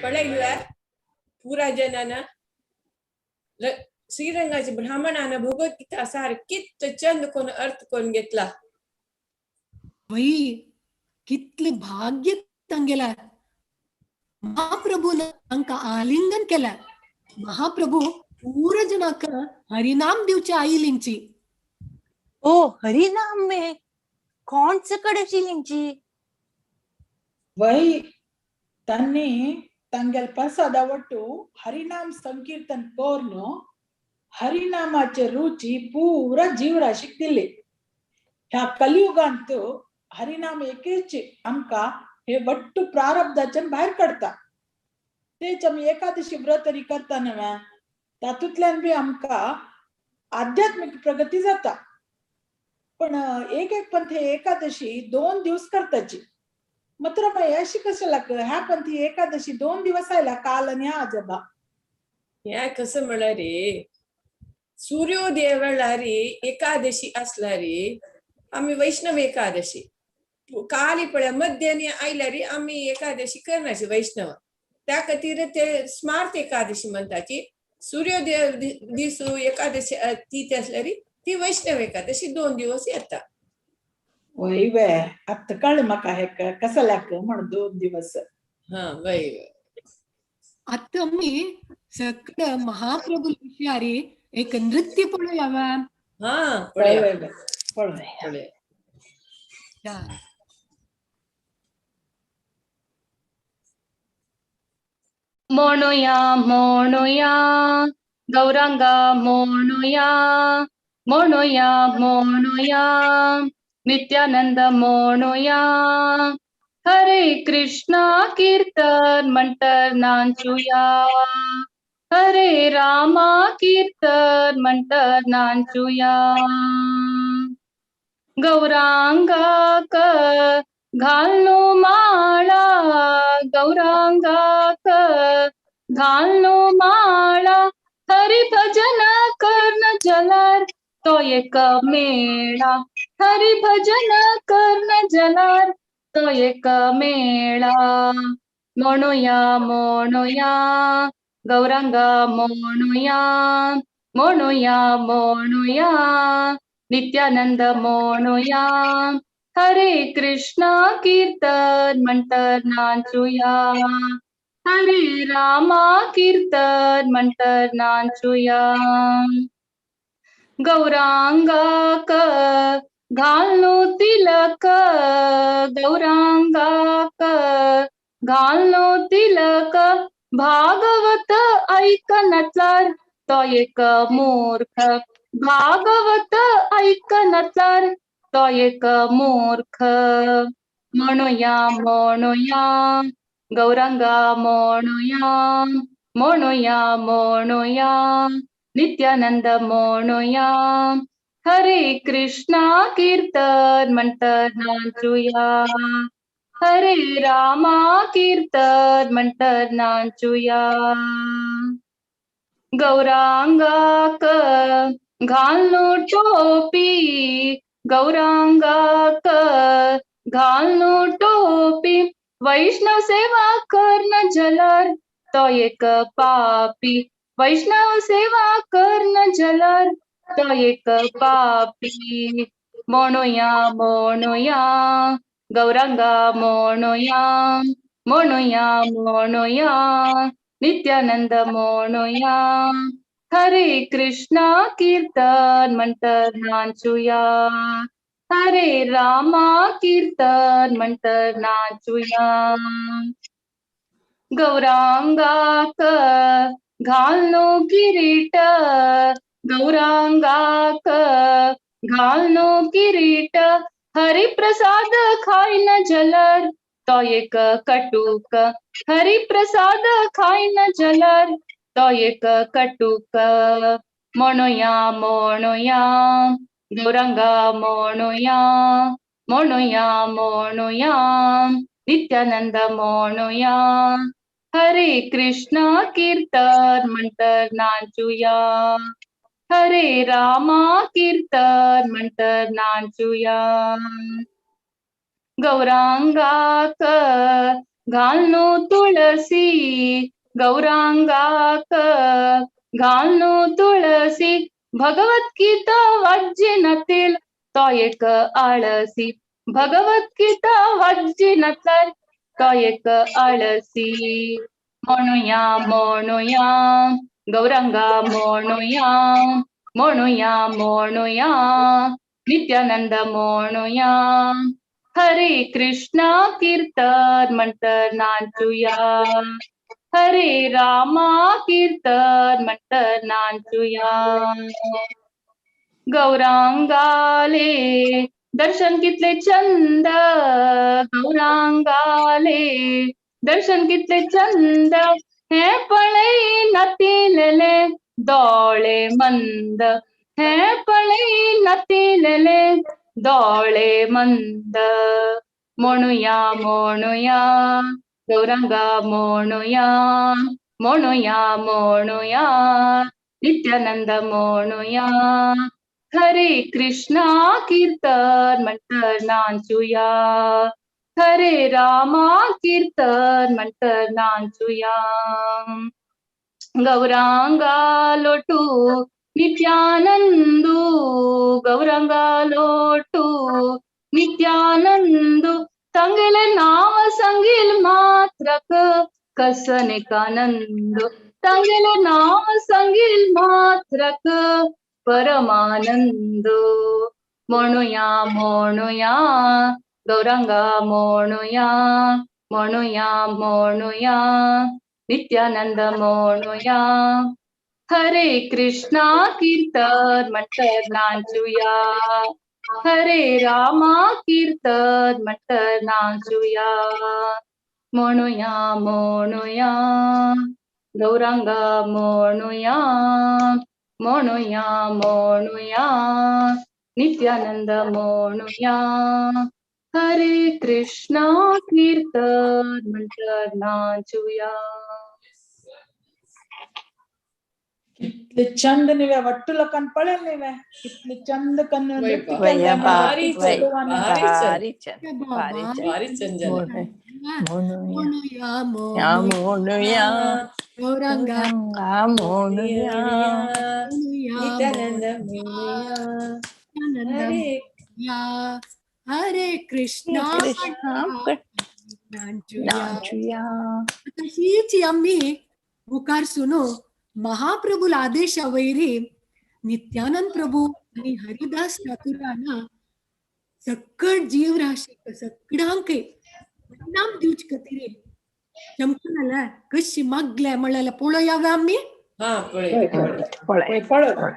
पळयल्यार पुरा जनाना श्रीरंगाचे ब्राह्मणानं भगवद्गीता सार कित चंद कोण अर्थ करून घेतला. वही कितले भाग्य तांगेला. महाप्रभून तांका आलिंगन केला. महाप्रभू पूरा जनाक हरिनाम दिवचे आईलिंची. ओ हरिनाम में कौन से कड़ची लिंची? वही तन्ने ತಂಗೆಲ್ ಪ್ರಸಾದ ಒಟ್ಟು ಹರಿನಾಮ ಸಂಕೀರ್ತನ್ ಕೋರ್ನು ಹರಿನಾಮಾचे रुची पूरा जीवराशीक दिली. ह्या कलियुगांतू हरिनाम एकेच आमका हे वट्टू प्रारब्धाच्यान भायर काडता. तेच आमी एकादशी व्रतरी करता नव्या तातूंतल्यान बी आमका आध्यात्मिक प्रगती जाता. पण एक पंथी एकादशी 2 दिवस करताची. मात्र मग अशी कशाला ह्या पंथी एकादशी 2 दिवस आयला काल आणि आज बा. ह्या कसं म्हणा रे, सूर्योदय वेळारी एकादशी असलारी आम्ही वैष्णव एकादशी, काली पळ्या मध्यानी आयल्यारी आम्ही एकादशी करण्याची वैष्णव. त्या खातीर ते स्मार्त एकादशी म्हणताची. सूर्योदय दिसू एकादशी ती असल्यारी ती वैष्णव एकादशी 2 दिवस येता. वय वे आता कळलं म्हाका हे कसं लाग म्हणून 2 दिवस. हा वय आता आम्ही सगळं महाप्रभू विषयारी एक नृत्य पळूया. हा पळूया. मोणोया मोणोया गौरांगा मोणोया म्हणूया म्हणूया नित्यानंद म्हणूया हरे कृष्णा कीर्तन म्हणतर नाचूया हरे रामा कीर्तन म्हणतर नाचूया गौरांगाक घालनो माळा गौरांगाक घालनो माळा हरि भजन कर्ण जलार तो एक मेळा हरि भजन कर्ण जलार तो एक मेळा म्हणूया म्हणूया गौरांगा म्हणूया म्हणूया म्हणूया नित्यानंद म्हणूया हरे कृष्णा कीर्तन म्हणतर नाचूया हरे रामा कीर्तन म्हणतर नाचूया गौरांगाक घालनो तिलक गौरांगाक घालनो तिलक भागवत ऐकनचार तो एक मूर्ख भागवत ऐकनचार तो एक मूर्ख म्हणूया म्हणूया गौरांगा म्हणूया म्हणूया म्हणूया नित्यानंद म्हणूया हरे कृष्णा कीर्तन म्हणतर नाचूया हरे रामा कीर्तन म्हणतर नाचूया गौरांगाक घालनो टोपी गौरांगाक घालनो टोपी वैष्णव सेवा कर्ण जलर तो एक पापी वैष्णव सेवा कर्ण जलर तो एक पापी म्हणूया म्हणूया गौरांगा म्हणूया म्हणूया म्हणूया नित्यानंद म्हणूया हरे कृष्णा कीर्तन म्हणतर नाचूया हरे रामा कीर्तन म्हणतर नाचूया गौरांगाक घालनो किरीट गौरांगाक घालनो किरीट हरिप्रसाद खाईन जलर तो एक कटुक हरिप्रसाद खाईन जलर तो एक कटुक म्हणूया म्हणूया गौरांगा म्हणूया म्हणूया म्हणूया नित्यानंद म्हणूया हरे कृष्णा कीर्तन म्हणतर नाचूया हरे रामा कीर्तन म्हणतर नाचूया गौरांगाक घालनो तुळसी गौरांगाक घालनो तुळसी भगवद्गीता वाज्यनातील तो एक आळसी भगवद्गीता वाज्यनातला तो एक आळसी म्हणूया म्हणूया गौरांगा म्हणूया म्हणूया म्हणूया नित्यानंद म्हणूया हरे कृष्णा कीर्तन म्हणतर नाचूया हरे रामा कीर्तन म्हणतर नाचूया गौरांगाले दर्शन कितले चंद गौरांगाले दर्शन कितले चंद हे पळई नटिलेले डोळे मंद हे पळई नटिलेले डोळे मंद म्हणूया म्हणूया गौरांगा म्हणूया म्हणूया म्हणूया नित्यानंद म्हणूया हरे कृष्णा कीर्तन म्हणतर नाचूया हरे रामा कीर्तन म्हणतर नाचूया गौरांगा लोटू नित्यानंदू गौरांगा लोटू नित्यानंदू सांगेल नाव सांगेल मात्रक कसने कानंद सांगेल नाव सांगेल मात्रक परमानंद म्हणूया म्हणूया गौरांगा म्हणूया म्हणूया म्हणूया नित्यानंद म्हणूया हरे कृष्णा कीर्तन म्हणत नाचूया, हरे रामा कीर्तन म्हणत नाचूया. म्हणूया म्हणूया गौरांगा म्हणूया, म्हणूया म्हणूया नित्यानंद म्हणूया. हरे कृष्णा कीर्तन म्हणत नाचूया. कितले चंद निवे वट्टू लोकांना पळेल निवे कितले चंद कन्न वय नृत्य बाबा, केलं भारी छंद, भगवान भारी भारी छंद, छंद, बाबा. भारी छंद. भारी छंद झाला. म्हणूया म्हणूया म्हणूया गौरांगा गौरांगा म्हणूया. म्हणूया नित्यानंद म्हणूया. नित्यानंद हरे म्हणूया. हरे कृष्णा कृष्णा नाचूया. नाचूया. आता हीच आम्ही मुखार सुनो महाप्रभूला आदेश वैरी नित्यानंद प्रभू आणि हरिदास ठाकूरांना सकट जीव राशी सगळ्यांक नाम दिवच खातीर चमकनाला कशी मागले म्हळ्याला पळोवया गा आम्ही. हा पळे पळय पळत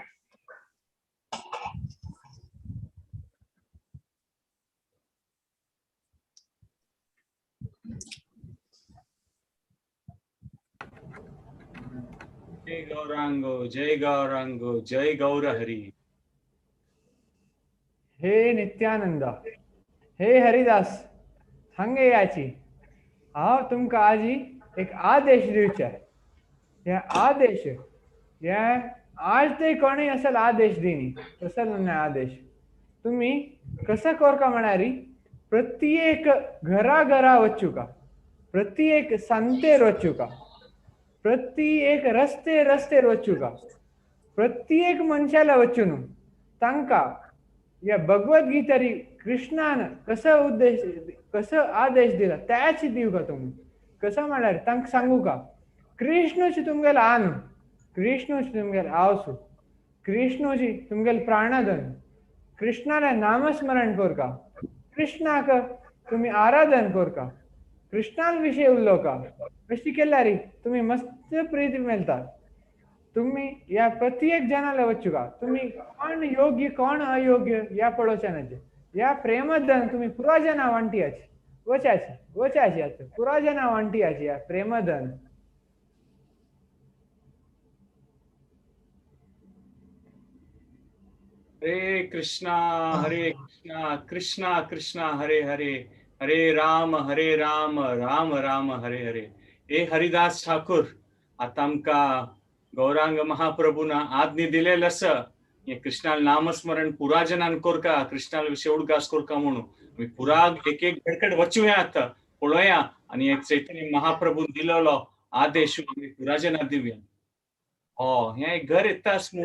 जय गौरांगो, जय गौरांगो, जय गौर हरी. हे नित्यानंद, हे हरिदास, हांगे याची हांव तुमकां आजी एक आदेश दिवचे. हे आदेश हे आज ते कोणी असल आदेश दिनी असल म्हणणे आदेश तुम्ही कसं करका म्हणारी प्रत्येक घरा घरा वचूका, प्रत्येक संतेर वचूका, प्रत्येक रस्ते रस्तेर वचूका, प्रत्येक मनशाला वचून तांका या भगवद्गीतारी कृष्णान कसं आदेश दिला त्याची दिव का तुम्ही कसं म्हणाल तांक सांगू का. कृष्णची तुमगेला आणू, कृष्णची तुमगेला आवसू, कृष्णची तुमगेला प्राणधन, कृष्णाला नामस्मरण करका, कृष्णाक तुम्ही आराधन करका, कृष्णाविषयी उल्लोका कशी केल्यारी तुम्ही मस्त प्रीती मेळता. तुम्ही या प्रत्येक जनाला वचू का तुम्ही कोण योग्य कोण अयोग्य या पळोवच्यानाचे या प्रेमधन तुम्ही पुराजना वांटियाची वचाची आता पुराजना वांटियाची या प्रेमधन. हरे कृष्णा कृष्णा कृष्णा हरे हरे, हरे राम राम राम हरे हरे. हे हरिदास ठाकूर आता आमकां गौरांग महाप्रभून आज्ञा दिलेलं असं हे कृष्णाला नामस्मरण पुराजनान कोरका, कृष्णाला विषय उडगास कोरका म्हणून आम्ही पुरा एक एक घडकड वचूया आता पळोया आणि एक चैतन्य महाप्रभून दिलेलो आदेश आम्ही पुराजना दिवया. हो हे एक घर येतास मू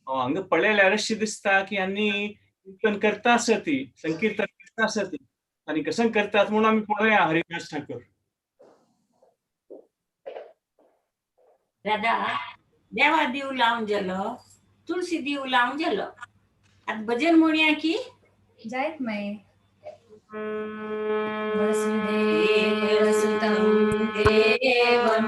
हांग पळयल्यार अशें दिसता की आनी कीर्तन करता आसती, संकीर्तन करता आसती आणि कसं करतात म्हणून आम्ही पळोया हरिदास ठाकूर. दादा देवा दिव लावून गेलो, तुळशी दिव लावून गेलो, आता भजन म्हणूया की जायत माय. वसुदेवसुतं देवं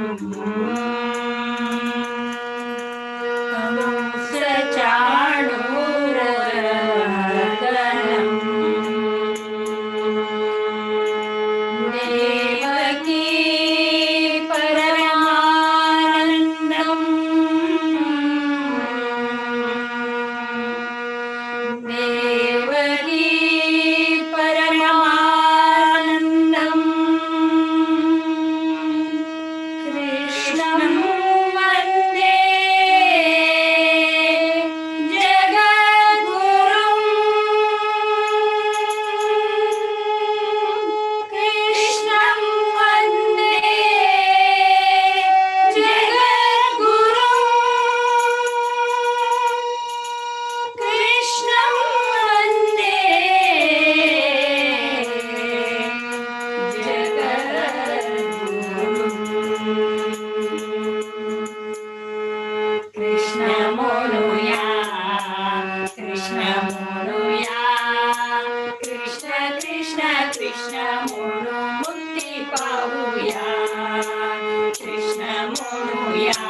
कृष्ण म्हणून मुक्ती पाहूया, कृष्ण म्हणूया.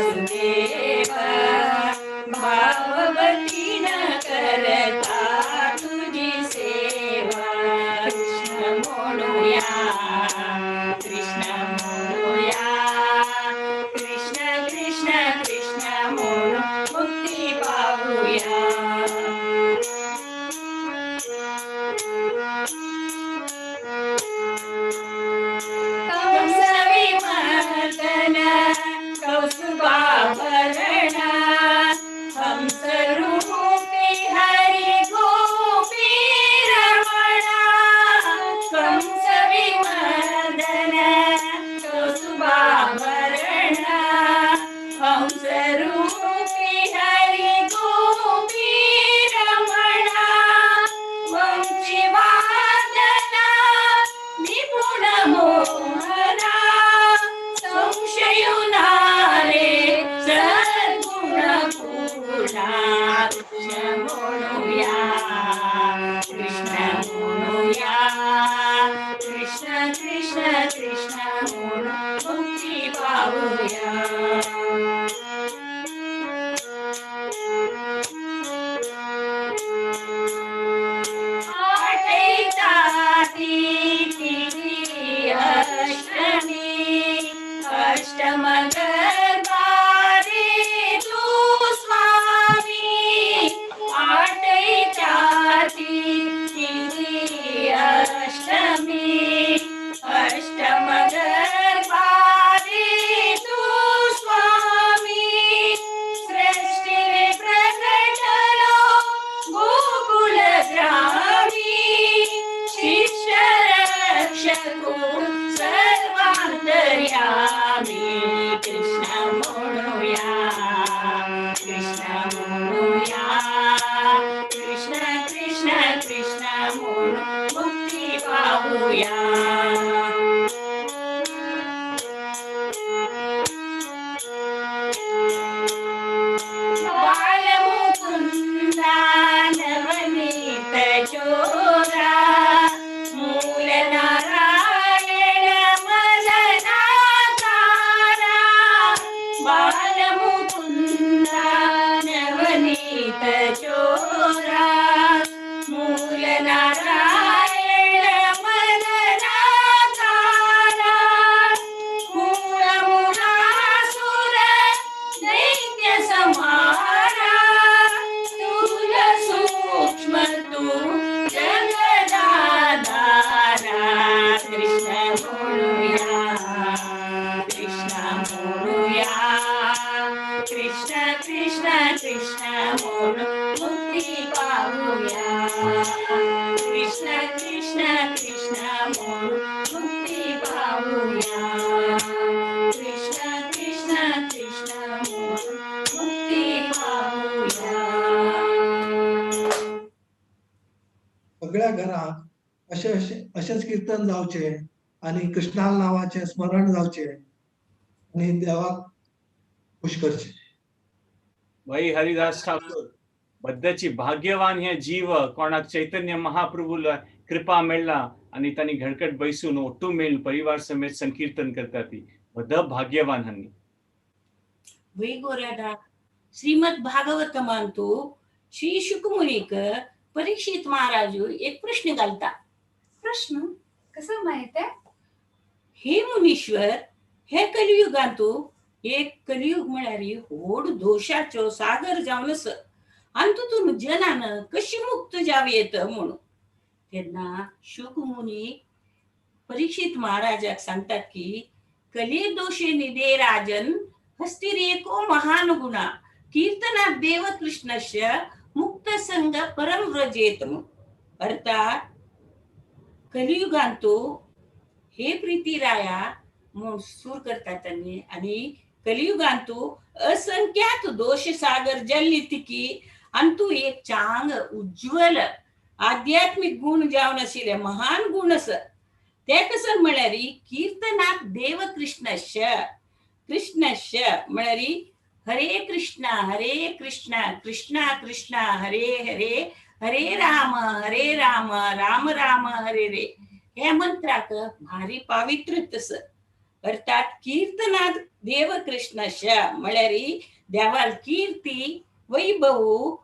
वासुदेव भाववती न करता तुझी सेवा कृष्ण म्हणूया कृष्ण म्हणूया कृष्ण कृष्ण कृष्ण म्हणून मुक्ती पाहूया कंसविमर्दन कौस्तुभाभरण हंसरूपी हरि गोपी रमणा कंसविमर्दन कौस्तुभाभरण हंसरूपी हरि गोपी रमणा वंशीवादना निपुण मोहना संशयुनारे सद्गुण पूर्णा कृष्ण म्हणूया कृष्ण म्हणूया कृष्ण कृष्ण कृष्ण म्हणून मुक्ती पाहूया अष्टमगर्भारे तू स्वामी आठैचाती अष्टमी अष्टमगर्भारे तू स्वामी सृष्टि प्रकटलो गोकुल ग्रामी शिष्य रक्षको सर्वांतर्यामी कृष्ण म्हणूया कृष्ण म्हणूया कृष्ण कृष्ण कृष्ण म्हणून मुक्ती पाहूया बालमुकुंदा नवनीत चोरा मूल नारायण मदनाकारा बालमुकुंदा नवनीत चोरा मूल नारायण मदनाकारा मूळ मुळासुर दैत्य समारा स्थूल सूक्ष्म तू जगदाधारा कृष्ण म्हणूया कृष्ण म्हणूया कृष्ण कृष्ण कृष्ण म्हणून मुक्ती पाहूया कृष्ण कृष्ण कृष्ण म्हणून मुक्ती पाहूया कृष्ण कृष्ण कृष्ण म्हणून मुक्ती पाहूया सगळ्या घरात असेच कीर्तन जावचे आणि कृष्णा नावाचे स्मरण जावचे आणि देवाक खुश करचे भाई हरिदास ठाकूर बद्दची भाग्यवान हे जीव कोणाक चैतन्य महाप्रभूला कृपा मेळ्ळा आणि तांणी घडकट बैसून ओट्टू मेळून परिवार समेत संकीर्तन करता ती बद्द भाग्यवान हन्नी वैगोऱ्यादा श्रीमद भागवतमांतू श्री शुकमुनीक परीक्षित महाराजू एक प्रश्न घालता प्रश्न कसं माहित आहे हे मुनीश्वर हे कलियुगांतू एक कलियुग म्हळ्यार व्हड दोषाचो सागर जावन आसा आनी तितून जनान कशी मुक्त जावेत म्हणून तेन्ना शुक मुनी परीक्षित महाराजाक सांगतात की कली दोषे निदे राजन हस्तिरेको महान गुणा कीर्तनात देव कृष्णस्य मुक्त संग परम व्रजेत अर्थात कलियुगांतू हे प्रीती राया म्हणून सूर करतात त्यांनी आणि कलियुगांतू असंख्यात दोष सागर जल्ली तिकी आणि तू एक चांग उज्ज्वल आध्यात्मिक गुण जावन आशिल्ले महान गुण आस ते कसं म्हळ्यार कीर्तनात देव कृष्णस्य म्हळ्यार हरे कृष्णा कृष्णा कृष्णा हरे हरे हरे राम राम राम हरे रे हे मंत्राक भारी पावित्र्य तस अर्थात कीर्तनात देव कृष्णाच्या म्हळ्यारी देवाल कीर्ती वैभव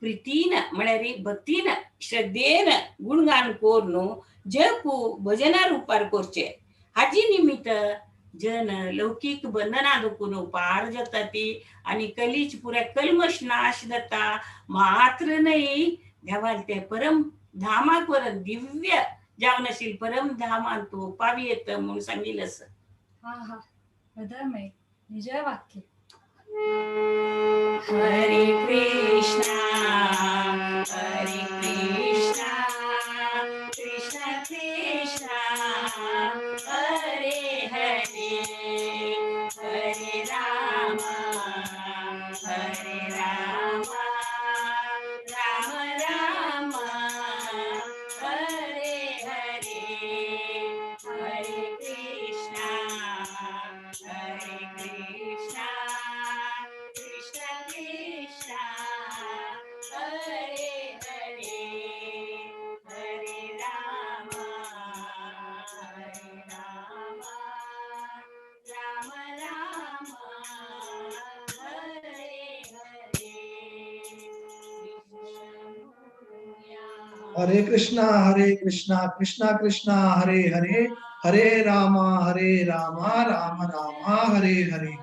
प्रीतीनं म्हळ्यारी भक्तीनं श्रद्धेनं गुणगान कोरनु जपू भजना रूपार करचे हाजी निमित्त जन लौकिक बंधना दुखून पार जातात आणि कलीच पुऱ्या कल्मश नाश जाता मात्र नाही देवाल ते परम धामाक वर दिव्य जावनशील परम धामान तो पावियेत म्हणून सांगितलं असं. हा हा हृदयमय विजय वाक्य. हरे कृष्णा कृष्णा कृष्णा हरे हरे हरे राम राम राम हरे हरे हरे कृष्णा कृष्णा कृष्णा हरे हरे हरे राम राम राम हरे हरे. हरे कृष्णा कृष्णा कृष्णा हरे हरे हरे राम राम राम हरे हरे.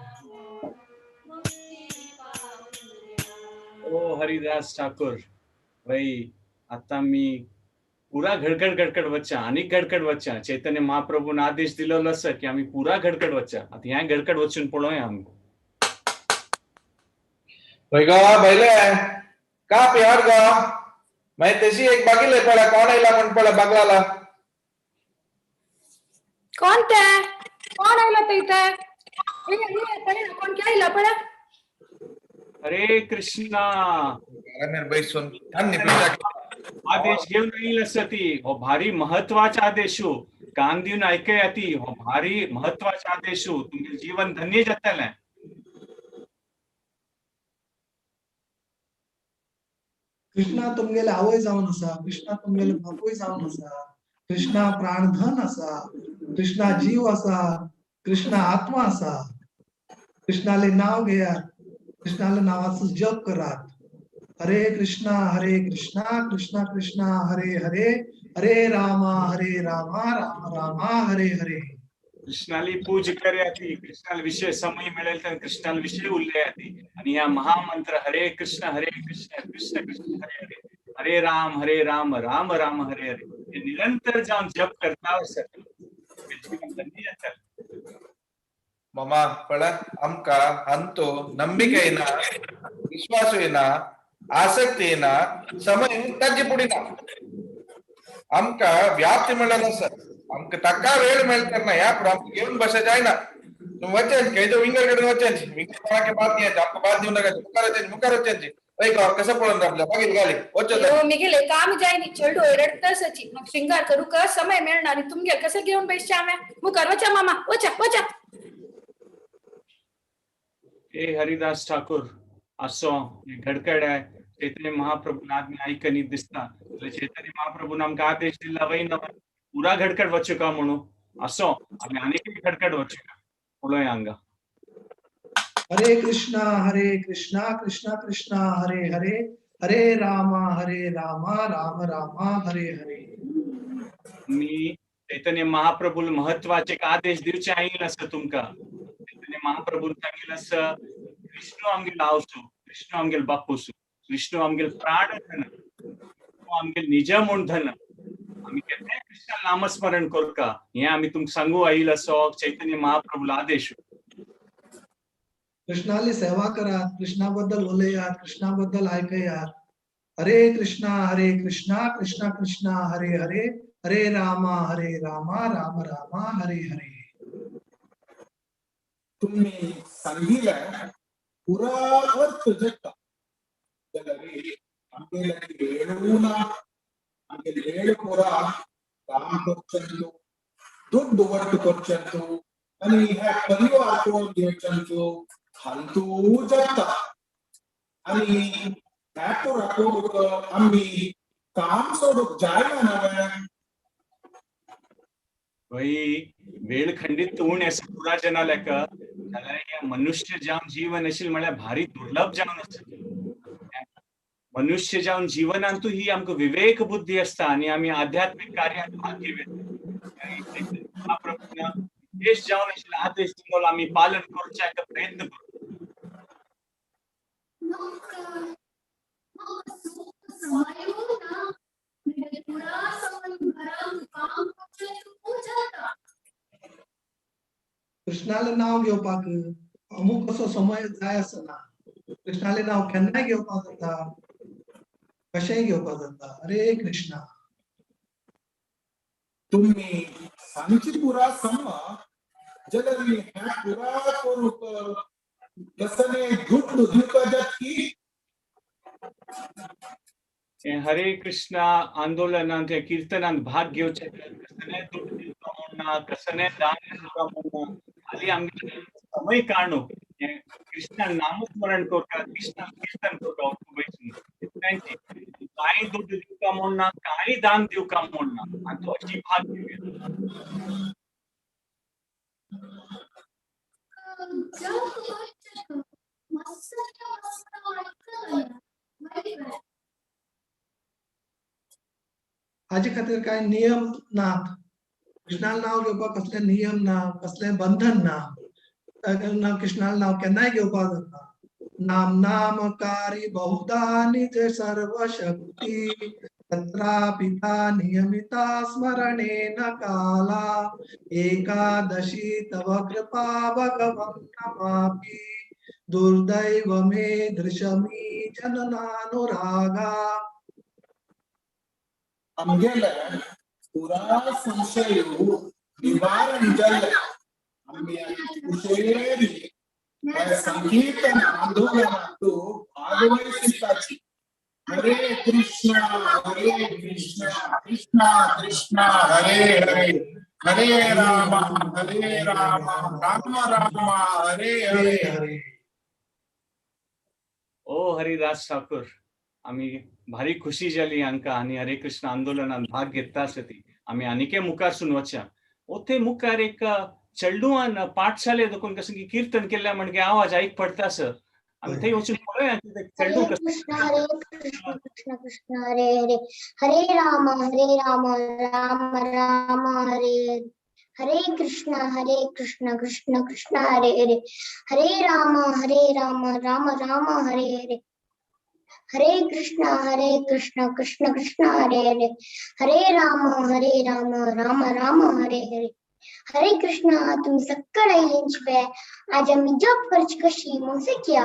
ओ हरिदास ठाकूर भाई आता मी पुरा घडकड वच्चा अनेक घडकड वच्चा चैतन्य महाप्रभून आदेश दिलेलो असं की आम्ही पुरा घडकड वच्चा आता ह्या घडकड वचून पळोय आम्ही बैले का प्यार गा मैं तशी एक बागिले पड़ा कौन आइला मन पड़ा बगलाला कौन आइला ते इथे कोण क्या आइला पड़ा. हरे कृष्णा मेरे बैसून आदेश घेऊन येईल असती हो भारी महत्वाचा आदेश कान देऊन ऐकय अति हो भारी महत्वाचा आदेश तुमचे जीवन धन्य जातले. कृष्णा तुमगेले आवय जावन आसा, कृष्णा तुमगेले बापूय जावन आसा, कृष्णा प्राणधन आसा, कृष्णा जीव आसा, कृष्णा आत्मा आसा. कृष्णाले नाव घेयात, कृष्णाले नावाचं जप करात. हरे कृष्णा कृष्णा कृष्णा हरे हरे हरे राम राम राम हरे हरे. कृष्णाली पूज करयाती कृष्णाला विषय समय मिळेल तर कृष्णाला विषय उल्लेयाती आणि या महामंत्र हरे कृष्ण कृष्ण कृष्ण हरे हरे हरे राम राम राम हरे हरे हे निरंतर जाऊन जप करता ममा पळ आमका अंतो नंबिकेना विश्वासेना आसक्तीना समय ताजी पुढीना आमका व्याप्ती मिळाला सर आमका तक्का वेळ मिळकर ना या पर आमका घेऊन बसायचं आहे ना. तुम वचन कह दो विंगर कडे वचन विंगर पळा के बात नहीं है आपको बात देऊ नका मुकार वचन वही का कसं पळून आपल्या बघित गाली वचन यो मिगेले काम जायनी चेडू रडतसची मग श्रृंगार करू का समय मिळणार आणि तुमगे कसं घेऊन बैसच्या आम्या मुकार वचा मामा वचा. हे हरिदास ठाकूर असो घडकड आहे चैतन्य महाप्रभू आदमी ऐकनी दिसता चैतन्य महाप्रभू आमका आदेश दिला वही न पुरा घडकड वच्चू का म्हणू असो आम्ही अनेक घडकड वच्चू का पळोय अंगा. हरे कृष्णा कृष्णा कृष्णा हरे हरे हरे राम राम राम हरे हरे. मी चैतन्य महाप्रभू महत्वाचे एक आदेश दिवचे आईल असं तुमका चैतन्य महाप्रभू सांगेल असं विष्णू आमगेल आवसू विष्णू आमगेल बापूसू विष्णू आमगेल प्राण धन आमगेल निज म्हूण धन आम्ही केन्नाय कृष्ण नामस्मरण करू का हे आम्ही तुमका सांगू आईल असो चैतन्य महाप्रभूला आदेश. कृष्णाली सेवा करात, कृष्णाबद्दल बोलयात, कृष्णाबद्दल ऐकयात. हरे कृष्णा कृष्णा कृष्णा हरे हरे हरे राम राम राम हरे हरे. तुम्ही सांगितलं पुरावत जगता पुरा काम करचंतु ದುಡ್ಡು ಒಟ್ಟು ಕೊಚ್ಚಂತು आणि ह्या परिवार कोण घेवचंतु हंतू जाता आणि ह्यातो राखोक आम्ही काम सोडूक जायना नव्हे. कोई वेळ खंडित उण असं पुरा जना लेका जाल्यार हे मनुष्य जावन जीवन अशिल्लें म्हळ्यार भारी दुर्लभ जावन आसा. मनुष्य जावन जीवनांतू ही आमकां विवेक बुद्धी असता आणि आम्ही आध्यात्मिक कार्यात भाग घेवया. महाप्रभून देश जावन आशिल्ले आदेश दिलो आम्ही पालन करच्या प्रयत्न करू. कृष्णाले नाव घेवपाक अमुक असो समय जाय असना. कृष्णाले नाव केन्नाय घेवपाक जाता, कशेंय घेवपाक जाता. हरे कृष्णा. तुम्ही सांगची पुरा सम जगली ह्या पुरा करूक कसने दुःख दिवपाक की हरे कृष्णा आंदोलनांत कीर्तनांत भाग घेवचे कसने दूख दिवपा म्हणना कसने दान दिवपा म्हणना खाली आमगे समय काढू कृष्णा नामस्मरण करता कृष्णा कीर्तन करता कांय दूख दिवपा म्हणना कांय दान दिवपा म्हणना आणि तो अशी भाग घेवया. हाजे खातीर काय नियम नात. कृष्णाल नाव घेवपाक कसले नियम ना, कसले बंधन ना. कृष्णाल नाव केन्नाय घेवपाक जाता. नाम नामकारी बहुधा निज सर्व शक्ती तत्रापिता नियमिता स्मरणेन काला एकादशी तव कृपा भगवन्नमापि दुर्दैव मे दृशमी जननानुरागा. आमगेले पुरा संशय निवारण जल आम्ही कुशेरी संकीर्तन आंदोलनातू भागवहिताची. हरे कृष्णा कृष्णा कृष्णा हरे हरे हरे राम राम राम हरे हरे. ओ हरिदास ठाकूर आम्ही भारी खुशी जाली हांकां आणि हरे कृष्ण आंदोलनात भाग घेता आसती. आम्ही आनिके मुखार सुनवच्या. ओथे मुखार एक चेडूआन पाठशाले देखून कसं की कीर्तन केल्या म्हणजे आवाज आयक पडटा सर. आम्ही थंय वचून पळोवया चेडू कसं. हरे कृष्ण कृष्ण कृष्ण हरे हरे हरे राम राम राम हरे हरे कृष्ण कृष्ण कृष्ण हरे हरे हरे राम राम राम हरे हरे हरे कृष्ण कृष्ण कृष्ण हरे हरे हरे राम राम राम हरे हरे हरे कृष्णा. तुम सक्कर आयलींचे आज आम्ही जप करची कशी मग से किया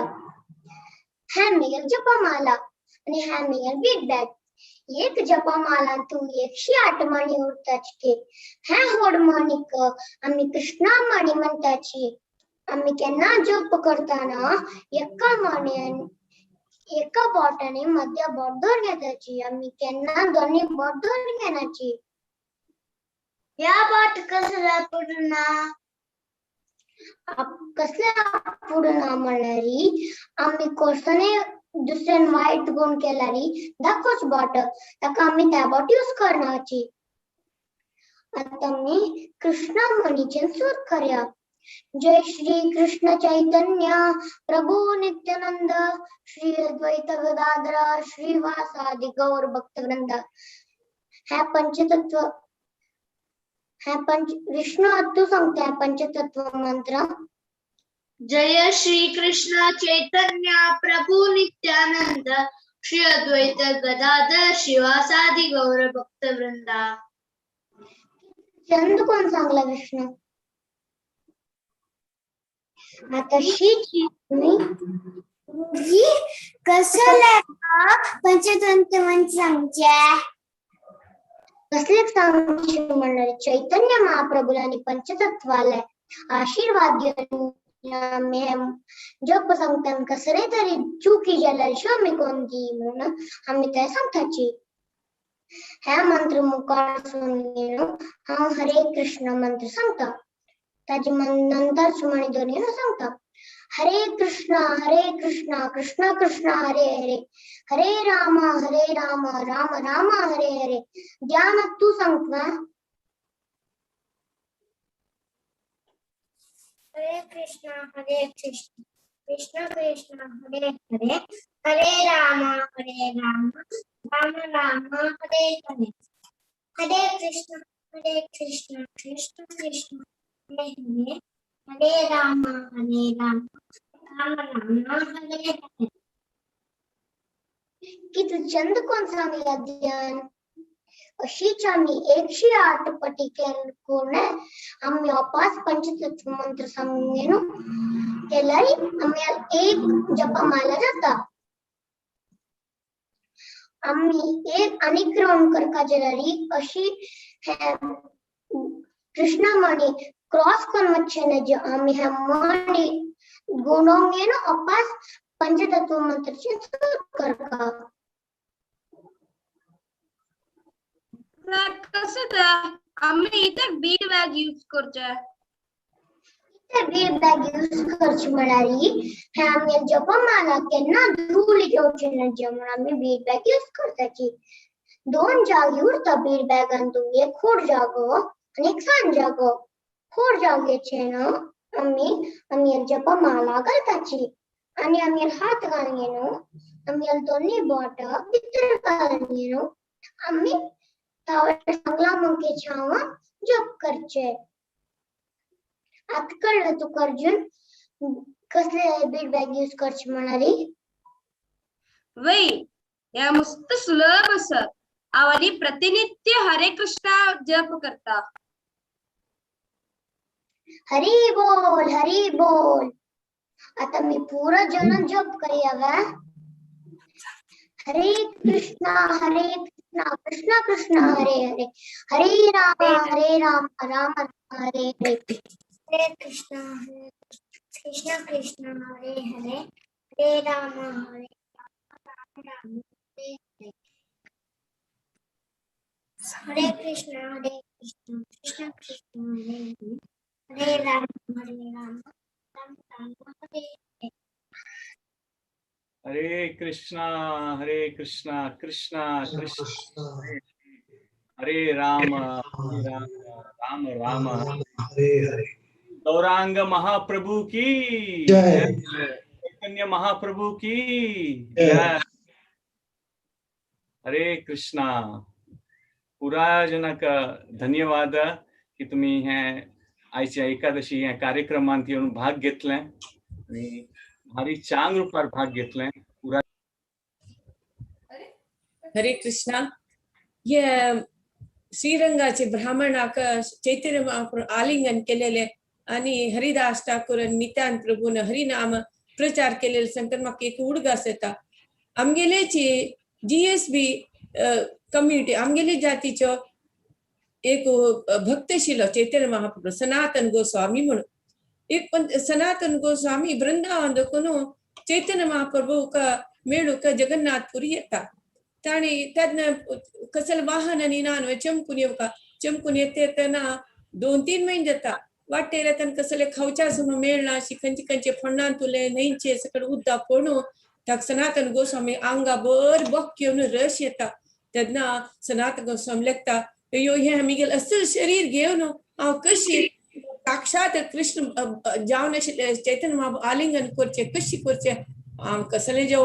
है मेल जपमाला आणि है मेल बीट बॅग. एक जपमाला तू 108 मणी उरताची है हार्मोनिक आम्ही कृष्णा मणी म्हणताची. आम्ही केन्ना जप करताना एका बोटाने मध्य बोट घेताची. आम्ही केन्ना दोन्ही बोट घेनाची. या बोट कसला पूर्ण कसल्या पूर्ण म्हणणारी आम्ही कोर्सने दुसऱ्यान वाईट गुण केल्यारी दाखवच बोट ताका आम्ही त्या बोट यूज करण्याची. आता मी कृष्णा मणीचे सूर करया. जय श्री कृष्ण चैतन्य प्रभु नित्यानंद श्री अद्वैत गदाधर श्रीवासादि गौर भक्तवृंद. है पंचतत्व विष्णु तू सांगते पंचतत्व मंत्र. जय श्री कृष्ण चैतन्य प्रभु नित्यानंद श्री अद्वैत गदाधर श्रीवासादि गौर भक्तवृंदा. चंद कोण सांगला विष्णू. आता कसले पंचतंत्र मंत्र सांगचे कसले सांगचे म्हणणारे चैतन्य महाप्रभूला आणि पंचतत्वाला आशीर्वाद घेऊन जप सांगताना कसरे तरी चुकी गेल्यार शमी कोणती म्हणून आम्ही ते सांगताची. ह्या मंत्र मुखार हा हरे कृष्ण मंत्र सांगता. ताजी नंतर सुमणी दोन्ही सांगता. हरे कृष्णा कृष्ण कृष्ण हरे हरे हरे राम राम राम हरे हरे. ध्यान तू सांगता Hare Krishna, Krishna Krishna, Hare Hare, Hare Rama, Rama Rama, Hare Hare. Hare Krishna, Krishna Krishna, Hare Hare, Hare Rama, Rama Rama, Hare Hare. किती चंद कोणता मिला ध्यान अशीच आम्ही 108 पटी केले आम्ही अपास पंचतत्व मंत्र सांगेनो केलाय आम्ही एक जपमाला जाता आम्ही एक अनिक्रम करका जरारी अशी कृष्णामणी क्रॉस कन्वर्जन जे आम्ही हे मणी गुणोंगेनो अपास पंचतत्व मंत्रचे करका कसं आम्ही इथे बीड बॅग यूज करतोय बीड बॅग यूज करची म्हणारी हे आम्ही जपमाला केन्ना धूळ घेवचे ना जेवण आम्ही बीड बॅग यूज करताची दोन जागी उरता बीड बॅग अंतू एक खोड जागो आणि एक सांज जागो खोड जागेचे ना आम्ही जपमाला करताची आणि आम्ही हात घालून आम्ही दोन्ही बोट भितर घालून आम्ही चांगला मंके छावा जप करचे आता कळलं तू अर्जुन कसले बीड बॅग यूज करचे म्हणाली वै या मस्त सुलभ असं आवली प्रतिनित्य हरे कृष्णा जप करता हरी बोल आता मी पूरा जन जप करूया हरे कृष्णा कृष्णा कृष्णा हरे हरे हरे राम राम हरे हरे हरे कृष्णा कृष्णा कृष्णा हरे हरे हरे राम राम हरे हरे हरे कृष्णा कृष्णा कृष्णा हरे हरे हरे राम राम हरे हरे हरे कृष्णा कृष्णा कृष्णा हरे राम राम राम हरे हरे गौरांग महाप्रभु की जय चैतन्य महाप्रभु की जय हरे कृष्णा पुरा जनक धन्यवाद की तुम्ही हे आयच्या एकादशी या कार्यक्रमांत येऊन भाग घेतलाय आणि भारी चांग रूपार भाग घेतलाय पुरा हरे कृष्णा ये श्रीरंगाचे ब्राह्मणाक चैतन्य महाप्रभू आलिंगन केलेले आणि हरिदास ठाकूर नित्यान प्रभून हरिनाम प्रचार केलेले संतर म्हाका एक उडगास येता आमगेलेची जीएसबी कम्युनिटी आमगेली जातीचो एक भक्त आशिल्लो चैतन्य महाप्रभू सनातन गोस्वामी म्हणून एक पण सनातन गोस्वामी वृंदावन देखून चैतन्य महाप्रभू का मेळूक जगन्नाथपुरी येता ताणी त्यातनं कसले वाहन आणि नान चमकून येते तेन्ना 2-3 महिने जाता वाटेर तेन्ना कसले खावच्या सुनो मेळना अशी खंयचे फण्णान तुले न्हंयचे सकट उद्दा पडून ताका सनातन गोस्वामी आंगा बर बॉक येवन रश येता तेन्ना सनातन गोस्वामी लेखता यो हे आमगेलें असल शरीर घेवन हांव कशी साक्षात कृष्ण जावन चैतन्य महाप्रभू आलिंगन करचे कशी करचे हांव कसले जेव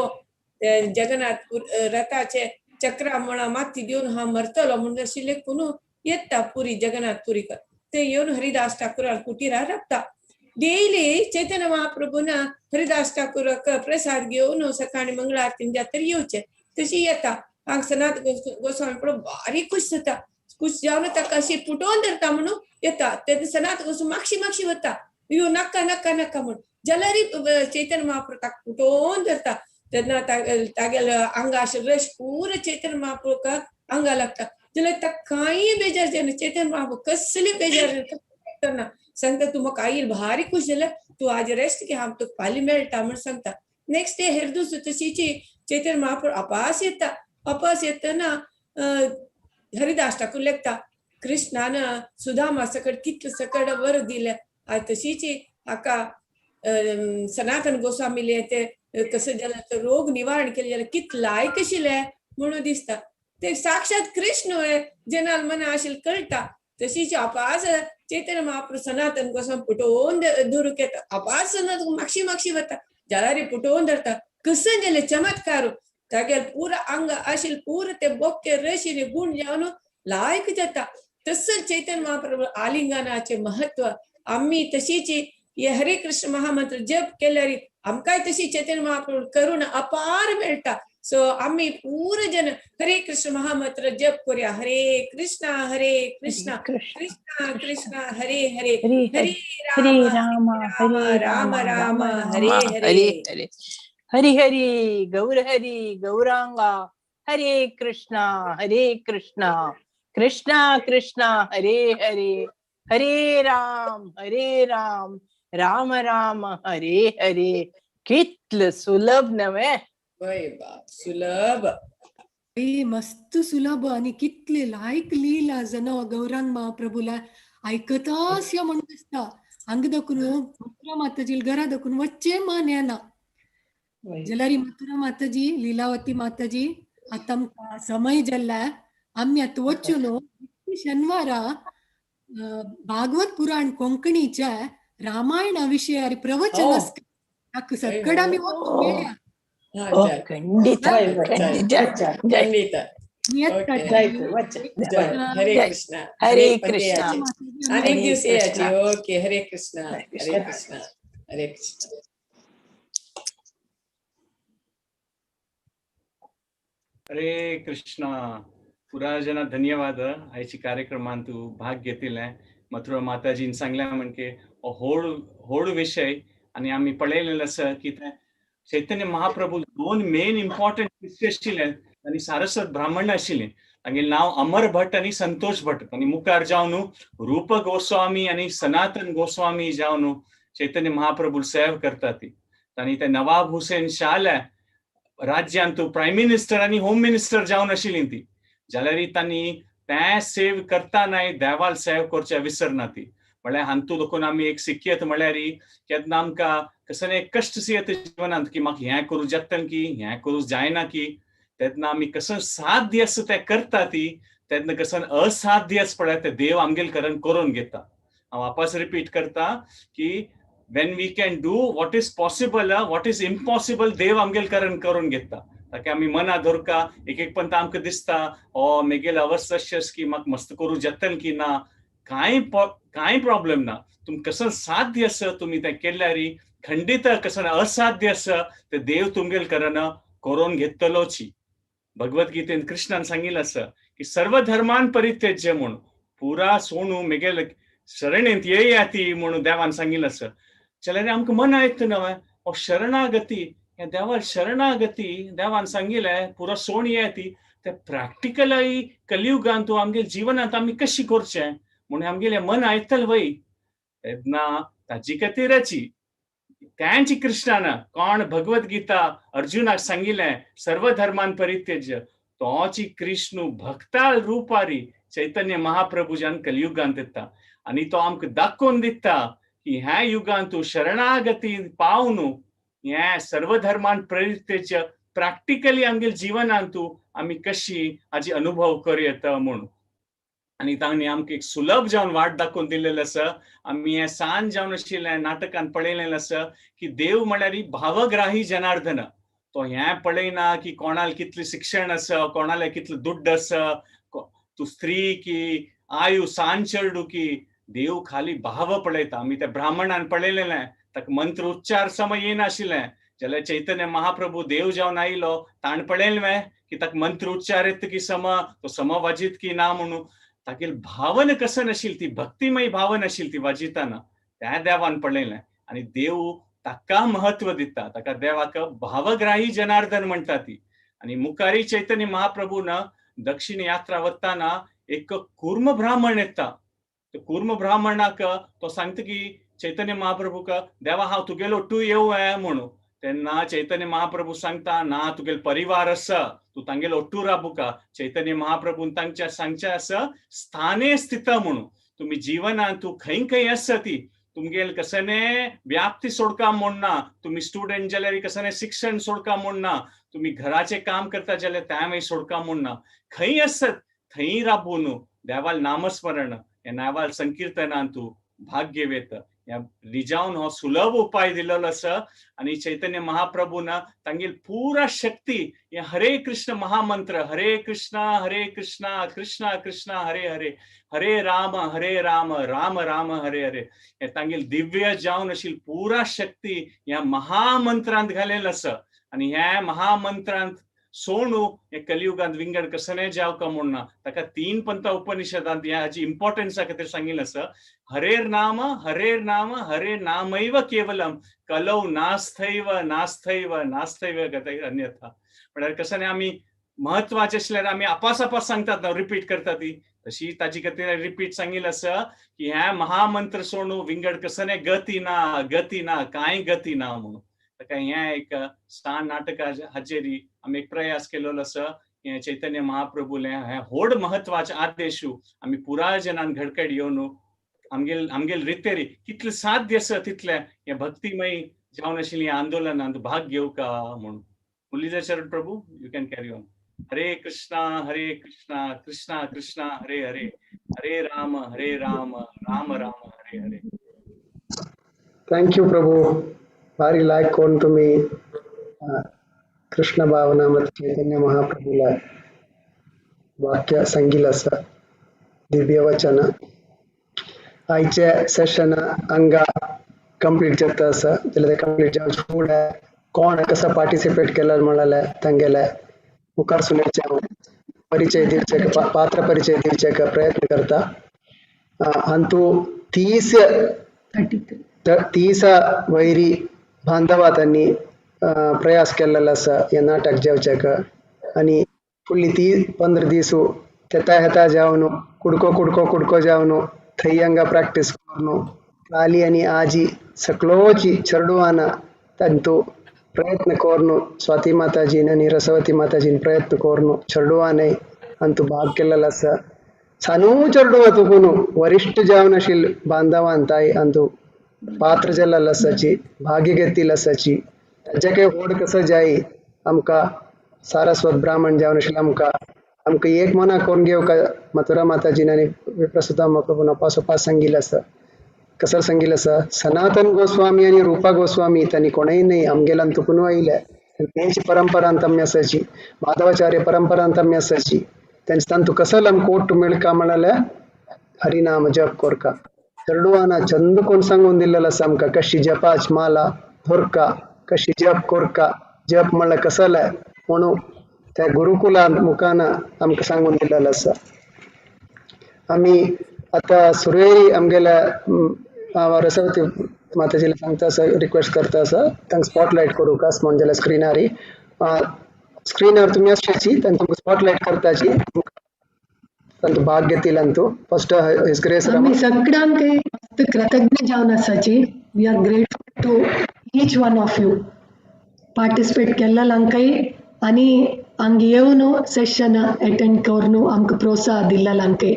जगन्नाथ रथाचे चक्रा म्हणा माती देऊन हा मरतलो म्हणून अशी लेखून येता पुरी जगन्नाथपुरी ते येऊन हरिदास ठाकूर कुटीरार राबता डेली चैतन्य महाप्रभून हरिदास ठाकूर प्रसाद घेऊन सकाळी मंगळ आरतीन जातर येवचे तशी येता हांग सनात गोस्वामी प्रभू भारी खुश जाता खुश जावन ताका अशी पुटोवन धरता म्हणून येता ते सनात गोस्वामी मागशी वता यो नाका म्हणून जाल्यार चैतन्य महाप्रभू ताका पुटोवन धरता तेन्ना तागेल आंगा रश पूरा चैतन्य महाप्रभूक आंगा लागता जाल्यार ताका कांय बेजार जायना चैतन्य महाप्रभू कसली बेजार करना सांगता तूं म्हाका आईल भारी खुश जाल्यार तूं आज रेस्ट घे हांव तुका फाल्यां मेळटा म्हण सांगता नेक्स्ट डे हेर दीस तशीची चैतन्य महाप्रभू अपास येतना हरिदास ठाकूर लेखता कृष्णान सुदामा सकट कितले सकट वर दिले आज तशीची हाका सनातन गोस्वामी ते कसं जाल्यार रोग निवारण केले जाल्यार कितलाय कशिले म्हणून दिसता ते साक्षात कृष्ण जेनाल मना आशिल्ले कळटा तशीच अपास चैतन्य महाप्रभू सनातन गोस्वामी पुटोवन धरूक येता अपास सनातन मागशी वता जाल्यार पुटोवन धरता कसं गेले चमत्कार तागेल पुरा अंग आशिल पूर ते बोके रशिने गुण जावन लायक जाता तसं चैतन्य महाप्रभू आलिंगनाचे महत्व आम्ही तशीच हे हरे कृष्ण महामंत्र जप केल्यार आमकांय तशी चैतन्य महाप्रभू करून अपार मेळटा सो आम्ही पूर्ण जन हरे कृष्ण महामंत्र जप करूया हरे कृष्णा कृष्णा कृष्णा हरे हरे हरे राम राम राम हरे हरे हरि हरि गौरांगा हरे कृष्णा कृष्णा कृष्णा हरे हरे हरे राम राम राम हरे हरे कितलं सुलभ नव्हे सुलभ मस्त सुलभ आणि कितले लायक लीला जण गौरांग महाप्रभूला ऐकतास या म्हणत असता हांगा दाखून मथुरा माताजी घरा दाखून वच्चे मन येना जलारी मथुरा माताजी लीलावती माताजी आता आमकां समय जाल्ला आम्ही आता वच्चो न्हू शनिवारा भागवत पुराण कोंकणीच्या रामायणा विषयार प्रवचन असता सकड आम्ही वचून गेल्या खंडित हरे कृष्णा अनेक दिवस यायची ओके हरे कृष्णा हरे कृष्णा हरे कृष्णा पुरा जना धन्यवाद आयची कार्यक्रमान तू भाग घेतिल्लें मथुरा माताजीन सांगल्या म्हणजे होड विषय आणि आम्ही पळयलेलं आसा की चैतन्य महाप्रभू दोन मेन इम्पॉर्टंट शिष्य आशिल्ले आणि सारस्वत ब्राह्मण आशिल्ले तांगेलें नाव अमर भट्ट आणि संतोष भट्ट आणि मुखार जावन रूप गोस्वामी आणि सनातन गोस्वामी जावन चैतन्य महाप्रभू सेव करता ती आणि ते नवाब हुसेन शाह राज्यांत प्रायम मिनिस्टर आणि होम मिनिस्टर जावन आशिल्ली ती जाल्यार तांणी ते सेव करताना देवाल सेव करचे विसरना ती म्हळ्यार हातूंत देखून आमी एक सिक्यत म्हळ्यार केन्ना आमकां कसं एक कश्ट येता जिवनांत की म्हाका हें करूं जगतन की हें करूं जायना की तेन्ना आमी कसं साध्य आसा तें करता ती तेन्ना कसं असाध्य आसा पळय ते देव आमगेल करून घेता हांव वापस रिपीट करता की when we can do what is possible, what is impossible, देव आमगेल करून घेता ताका आमी मना धरका एक पण आमकां दिसता ओ मेगेल अवस्था की म्हाका मस्त करूं जतन की ना कांय प्रॉब्लेम ना तुमकां कसं साध्य आसा तुमी तें केल्यार खंडित कसं असाध्य आसा ते देव तुमगेल करून घेतलोची भगवद्गीतेन कृष्णान सांगिल्लें आसा की सर्व धर्मान परित्यज्य म्हणून पुरा सोडून मेगेल शरणेंत येयाती म्हणून देवान सांगिल्लें आसा जाल्यार आमकां मन आयकता न्हय शरणागती हे देवा शरणागती देवान सांगिल्लें पुरो सोण येयाती ते प्रॅक्टिकली कलियुगांत आमगे जिवनांत आमी कशी करचें म्हणून आमगेलें मन आयकतलें वय तेन्ना ताची खातीरची त्यांची कृष्णान कोण भगवद्गीता अर्जुनाक सांगिल्लें सर्व धर्मान परित्यज्य तोची कृष्ण भक्ता रुपारी चैतन्य महाप्रभुजान कलियुगांत येता आनी तो आमकां दाखोवन दिता की ह्या युगांत तूं शरणागती पावन हे सर्व धर्मान परित्यज्य प्रॅक्टिकली आमगे जिवनांत आमी कशी हाजी अनुभव करूं म्हणून आणि तांणी आमकां एक सुलभ जावन वाट दाखोवन दिल्लेलो आसा आमी हें सांज जावन आशिल्लें नाटकान पळयलेलें आसा की देव म्हळ्यार भावग्राही जनार्दन तो हें पळयना की कोणाल कितलें शिक्षण आसा कोणाले कितलें दुड्ड आसा तूं स्त्री की आयु सांचेडू की देव खाली भाव पळयता आमी त्या ब्राह्मणान पळयलेलें ताका मंत्र उच्चार समय येनाशिल्लें जाल्यार चैतन्य महाप्रभू देव जावन आयलो ताण पळयलें की ताका मंत्र उच्चार येता की तो सम वाजीत की ना म्हणून तागेल भावन कसं नाशिल्ली ती भक्तिमय भावन आशिल्ली ती वाजिताना त्या देवान पळयलें आनी देव ताका महत्व दिता ताका देवाक भावग्राही जनार्दन म्हणटा ती आनी मुखारी चैतन्य महाप्रभून दक्षिण यात्रा वताना एक कुर्म ब्राह्मण येता कुर्म ब्राह्मणाक तो सांगता की चैतन्य महाप्रभूक देवा हांव तुगेलो तूं येवं म्हणून तेन्ना चैतन्य महाप्रभू सांगता ना तुगेलो परिवार आसा तूं तांगेलो ओट्टू राबुका चैतन्य महाप्रभून तांच्या सांगचे आसा स्थाने स्थित म्हणून तुम्ही जिवनांत तूं खंय आसा ती तुमगेल कसने व्याप्ती सोडका म्हणना तुम्ही स्टुडंट जाल्यार कसने शिक्षण सोडका म्हणना तुम्ही घराचे काम करता जाल्यार त्या सोडका म्हणना खंय आसत थंय राबून देवाल नामस्मरण ह्या नावाल संकीर्तनान तू भाग घेवेत. ह्या रिजावन हो सुलभ उपाय दिलेलो आसा आणि चैतन्य महाप्रभून तांगेल पुरा शक्ती हे हरे कृष्ण महामंत्र हरे कृष्णा कृष्णा कृष्णा हरे हरे हरे राम राम राम हरे हरे हे तांगेल दिव्य जावन अशी पुरा शक्ती ह्या महामंत्रांत घालेल आसा. आणि ह्या महामंत्रांत सोनू हे कलियुगांत विंगड कसले जावका म्हणून ताका 3 पंथ उपनिषदांत ह्याची इम्पॉर्टन्सा खातीर सांगिल्लें आसा. हरेर नाम हरे नामैव केवलम कलौ नास्थैव नास्थैव नास्थैव गतैर अन्यथा. म्हळ्यार कसं आमी महत्वाचे आसल्यार आमी आपास सांगतात ना, रिपीट करतात ती तशी ताची खातीर रिपीट सांगिल्लें आसा की ह्या महामंत्र सोडून विंगड कसले गती ना कांय गती ना म्हणून. ताका हें एक स्थान नाटक हाचेरी आमी एक प्रयास केलेलो आसा. हे चैतन्य महाप्रभूले हे व्हड महत्वाचे आदेश आमी पुराय जनान घडकड येवन आमगेल रितेरी कितले साध्य आसा तितले हे भक्तिमय जावन आशिल्ली आंदोलनांत भाग घेवका म्हणून. मुरलीधर शरण प्रभू, यू कॅन कॅरी ऑन. हरे कृष्णा कृष्णा कृष्णा हरे हरे हरे राम राम राम हरे हरे. थँक्यू प्रभू. भारी लायक कोण तुम्ही कृष्ण भावना ಮತ್ತು ಚೈತನ್ಯ ಮಹಾಪ್ರಭುಲ ವಾಕ್ಯ ಸಂಗಿಲ ಸ दिव्य वचन आयचे सेशन हांगा कंप्लीट जाता आसा. जाल्यार कंप्लीट जावचे फुडें कोण कसो पार्टिसिपेट केला म्हणाले तांगेले मुखार सुनेचे हांव परिचय दिवचे पात्र परिचय दिवचे प्रयत्न करता. अंतू 30 वैरी बांधवा त्यांनी प्रयास केलेला आसा हे नाटक जेवच्याक. आणि फुडली 15 दीस हेता जावन कुडको जावन थंय हांगा प्रॅक्टीस करून काली आणि आजी सकलोची चेडवान तांतू प्रयत्न करून स्वाती माताजीन आणि रसवती माताजीन प्रयत्न करून चेडवानय अंतू भाग केलेला आसा. सानू चेडवा तुकून वरिष्ठ जावन आशिल्ल बांधवांताय अंतू पात्र जाल्लेलो आसाची भागी घेतिल्ली आसाची. ताचे व्हड कसो जाय आमकां सारस्वत ब्राह्मण जावन आशिल्लो आमकां एक मना करून घेवका मथुरा माताजीन आनी विप्रसुदा महाप्रभून अपास सांगिल्लें आसा. कसर सांगिल्लें आसा सनातन गोस्वामी आनी रूपा गोस्वामी तांणी कोणय न्हय आमगेल्यान तुकून आयले. तेंची परंपरांत आमी आसाची माधवाचार्य परंपरांत आमी आसाची. तेंचे तांतू कसल आमकां कोट मेळका म्हणाले हरिनाम जप कोरका. चेडवान चंद कोण सांगून दिल्लेलो आसा आमकां कशी जपाच माला धोरका कशी जप कोरका. जप म्हणल्यार कसले म्हणून त्या गुरुकुला मुखान आमकां सांगून दिल्लेलो आसा. आमी आतां सुरवेरी आमगेल्या रसवती माताजीला सांगता आसा रिक्वेस्ट करता आसा तांकां स्पॉटलायट करूंक आस म्हण जाल्यार स्क्रीनार तुमी आसची तांकां स्पॉटलायट करताची तांतू भाग घेतिला तू फर्स्ट हिज ग्रेस. आमी सगळ्यांक मस्त कृतज्ञ जावन आसाची. We are grateful to each one of you participate केल्लेल्यांकय आनी हांगा येवन सेशन अटेंड करून आमकां प्रोत्साह दिल्लेल्यांकय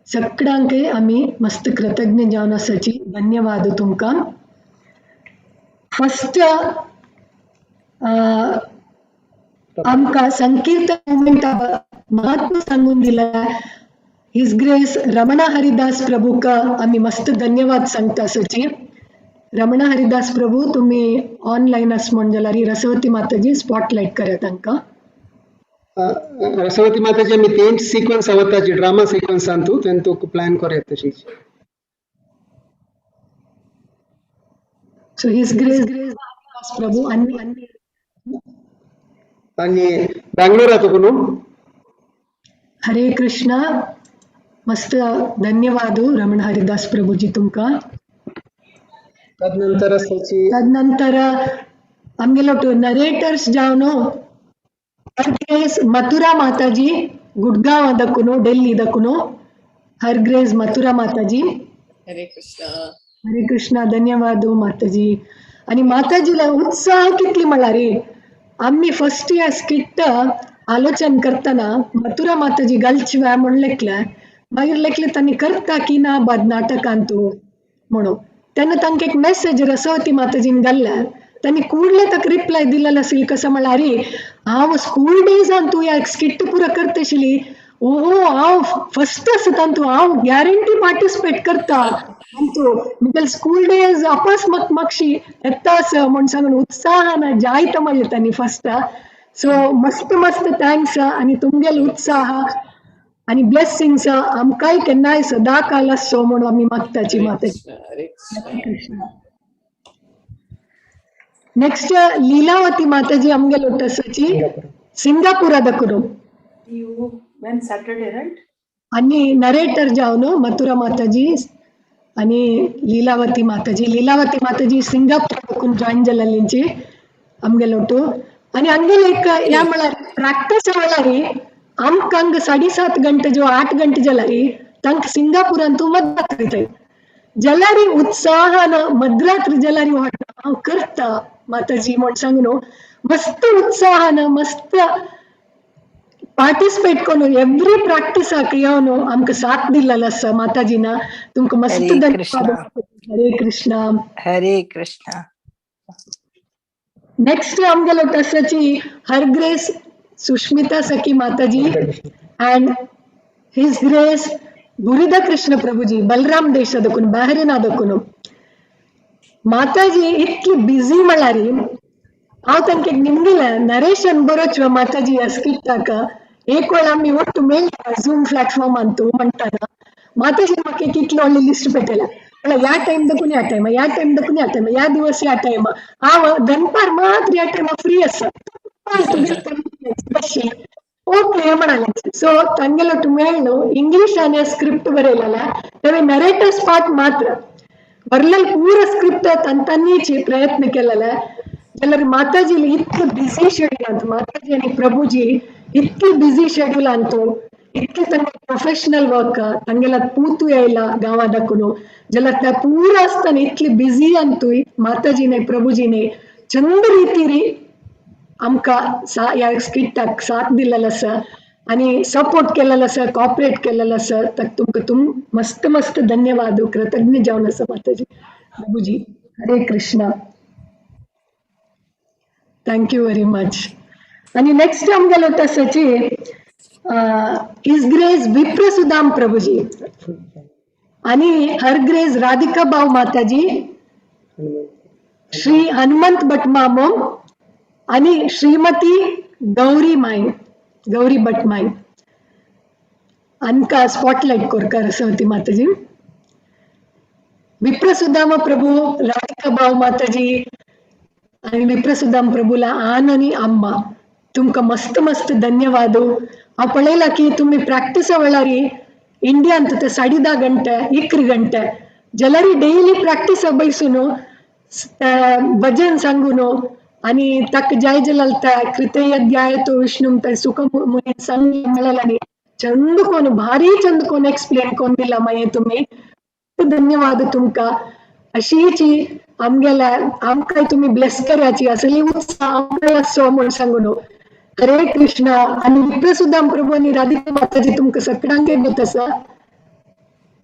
सगळ्यांकय आमी मस्त कृतज्ञ जावन आसाची. धन्यवाद तुमकां. फर्स्ट आमकां संकीर्तन मुवमेंट महात्मा सांगून दिला हिज ग्रेस रमणा हरिदास प्रभूक आमी मस्त धन्यवाद सांगता आसाची. रमणा हरिदास प्रभू तुम्ही ऑनलाईन आस म्हण जाल्यार रसवती माताजी स्पॉटलायट करा तांकां. रसवती माताजी आमी 3 सिक्वेन्स आवताची ड्रामा सिक्वेन्स तू तें प्लॅन करूया तशी. सो हिज ग्रेस प्रभू आणि बँगलोर तुकून हरे कृष्णा. मस्त धन्यवाद रमण हरिदास प्रभूजी तुमकां. तदनंतर आमगेलो नरेटर्स जावन हरग्रेस मथुरा माताजी गुडगांव दकुनो डेल्ली दकुनो हरग्रेस मथुरा माताजी. हरे कृष्णा. हरे कृष्णा. धन्यवाद माताजी. आणि माताजीला उत्साह कितली म्हळ्यार आम्ही फर्स्ट या स्किट आलोचन करतना मथुरा माताजी घालची म्हण लेखल्या मागीर लेखले तांणी करता की ना बाद नाटकांतू म्हणून तेन्ना तांकां एक मेसेज रसवती माताजीन घाल्ल्या. तांणी कुडले ताका रिप्लाय दिलेलो आसली कसो म्हळ्यार हांव स्कूल डेजान तूं एक स्किट पुरो करता आशिल्ली हांव फर्स्ट आसा तांतू हांव गॅरंटी पार्टिसिपेट करता तांतू मुगेल स्कूल डेज वापस मातशी येता म्हण सांगून उत्साहान जायत म्हणले तांणी फर्स्ट सो मस्त मस्त थँक्स आनी तुमगेल उत्साह आनी ब्लेसिंग्स आमकांय केन्नाय सदां काल आसचो म्हणून आमी मागताची माताजी. नेक्स्ट लीलावती माताजी आमगेल लोटसाची Singapura दकुरू You went Saturday, right? आणि नरेटर जावन मथुरा माताजी आणि लीलावती माताजी सिंगापूर जॉईन जाल्लींची आमगे लोटू आणि आमगेल एक या म्हळ्यार प्रॅक्टिस म्हळ्यार आमकांग 7.5 गंटे जो 8 गंटे जाल्यार तांकां सिंगापुरान तूं मध्यरात्री थंय जाल्यार उत्साहान मध्यरात्री जाल्यार हांव करता माताजी म्हण सांगून मस्त उत्साहान मस्त पार्टिसिपेट करून एव्हरी प्रॅक्टिसाक येवन आमकां साथ दिल्लो आसा माताजीना तुमकां मस्त धन्यवाद. हरे कृष्णा हरे कृष्णा. नेक्स्ट आमगे लोटसाची हर ग्रेस सुष्मिता सखी माताजी एंड हिज ग्रेस गुरुदा कृष्ण प्रभुजी बलराम देश दकुन बहरीन दकुन माताजी इतली बिझी म्हळ्यार हांव तांकां निमगेलें नरेशन बरोच माताजी अस्किटाक एक वेळ आमी ಒಟ್ಟು मेळटा झूम प्लॅटफॉर्म ಅಂತೂ म्हणटाना माताजी म्हाका एक इतलो व्हडली लिस्ट पेटयला ह्या टाइम दकुन ह्या टाइम ह्या टाइम दकुन ह्या टाइम ह्या दिवस ह्या टाइम हांव दनपार मात्र ह्या टाइम फ्री आसा ओके म्हणाले सो तांगेलो मेळ्ळो इंग्लिश आनी स्क्रिप्ट बरयलेला तेवे नरेटर्स पार्ट मात्र बरलेल पूरा स्क्रिप्ट तांच्यांनीच प्रयत्न केलेला जाल्यार माताजी इतलें बिझी शेड्यूल माताजी आनी प्रभुजी इतलें बिझी शेड्यूल ಅಂತೂ इतलें तांकां प्रोफेशनल वर्क तांगेला पूतू येयला गांवा दाखून जाल्यार त्या पूरा आसतना इतली बिझी ಅಂತೂ माताजीने प्रभुजीने चंद रितीरी आमकां ह्या स्किटाक साथ दिल्लो आसा आनी सपोर्ट केलेलो आसा कॉपरेट केलेलो आसा तुमकां मस्त मस्त धन्यवाद कृतज्ञ जावन आसा माताजी प्रभुजी. हरे Krishna. Thank you very much. आणि नेक्स्ट आमगे लोटसाची इज ग्रेस विप्रसुदाम प्रभुजी आणि हर ग्रेस राधिका बाव माताजी श्री हनुमंत भट मामो आणि श्रीमती गौरी भटमाई अनका स्पॉटलाइट कोरकार असवती माताजी विप्रसुदाम प्रभू राधिका बाव माताजी आणि विप्रसुदाम प्रभूला आन आणि अम्मा तुमकां मस्त मस्त धन्यवाद. हांव पळयला की तुमी प्रॅक्टिसा वेळार इंडियान ते 10.5 गंटे 1 गंटे जाल्यार डेली प्रॅक्टिसा बैसून भजन सांगून आनी ताका जाय जाल्यार त्या कृतयज्ञाय तो विष्णू ते सुख मुनी सांग मेळ्ळानी चंद कोण भारी चंद कोण एक्सप्लेन कोण दिला मागीर तुमी धन्यवाद तुमकां. अशीच आमगेल्या आमकां तुमी ब्लेस कराची असली उत्साह आमकां आसचो म्हण सांगून हरे कृष्णा. आणि विप्रसुदाम प्रभू आणि राधिका माताजी तुमकां सगळ्यांक येत आसा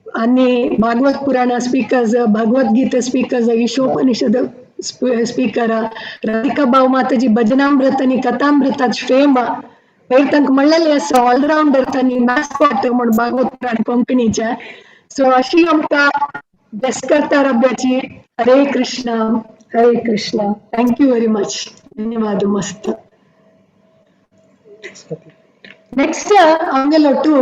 आणि भागवत पुराण speakers Bhagavad Gita speakers Ishopanishad speaker Radhika बाव माताजी भजनामृत आणि कथामृतात फेम वयर तांकां म्हणलेले आसा ऑलराउंडर तांणी मॅस्कॉट म्हण भागवत पुराण कोंकणीचे सो अशी आमकां ब्लेस करता रब्याची. हरे कृष्णा हरे कृष्णा. Thank you very much. धन्यवाद. मस्त. नेक्स्ट आमगे लोटू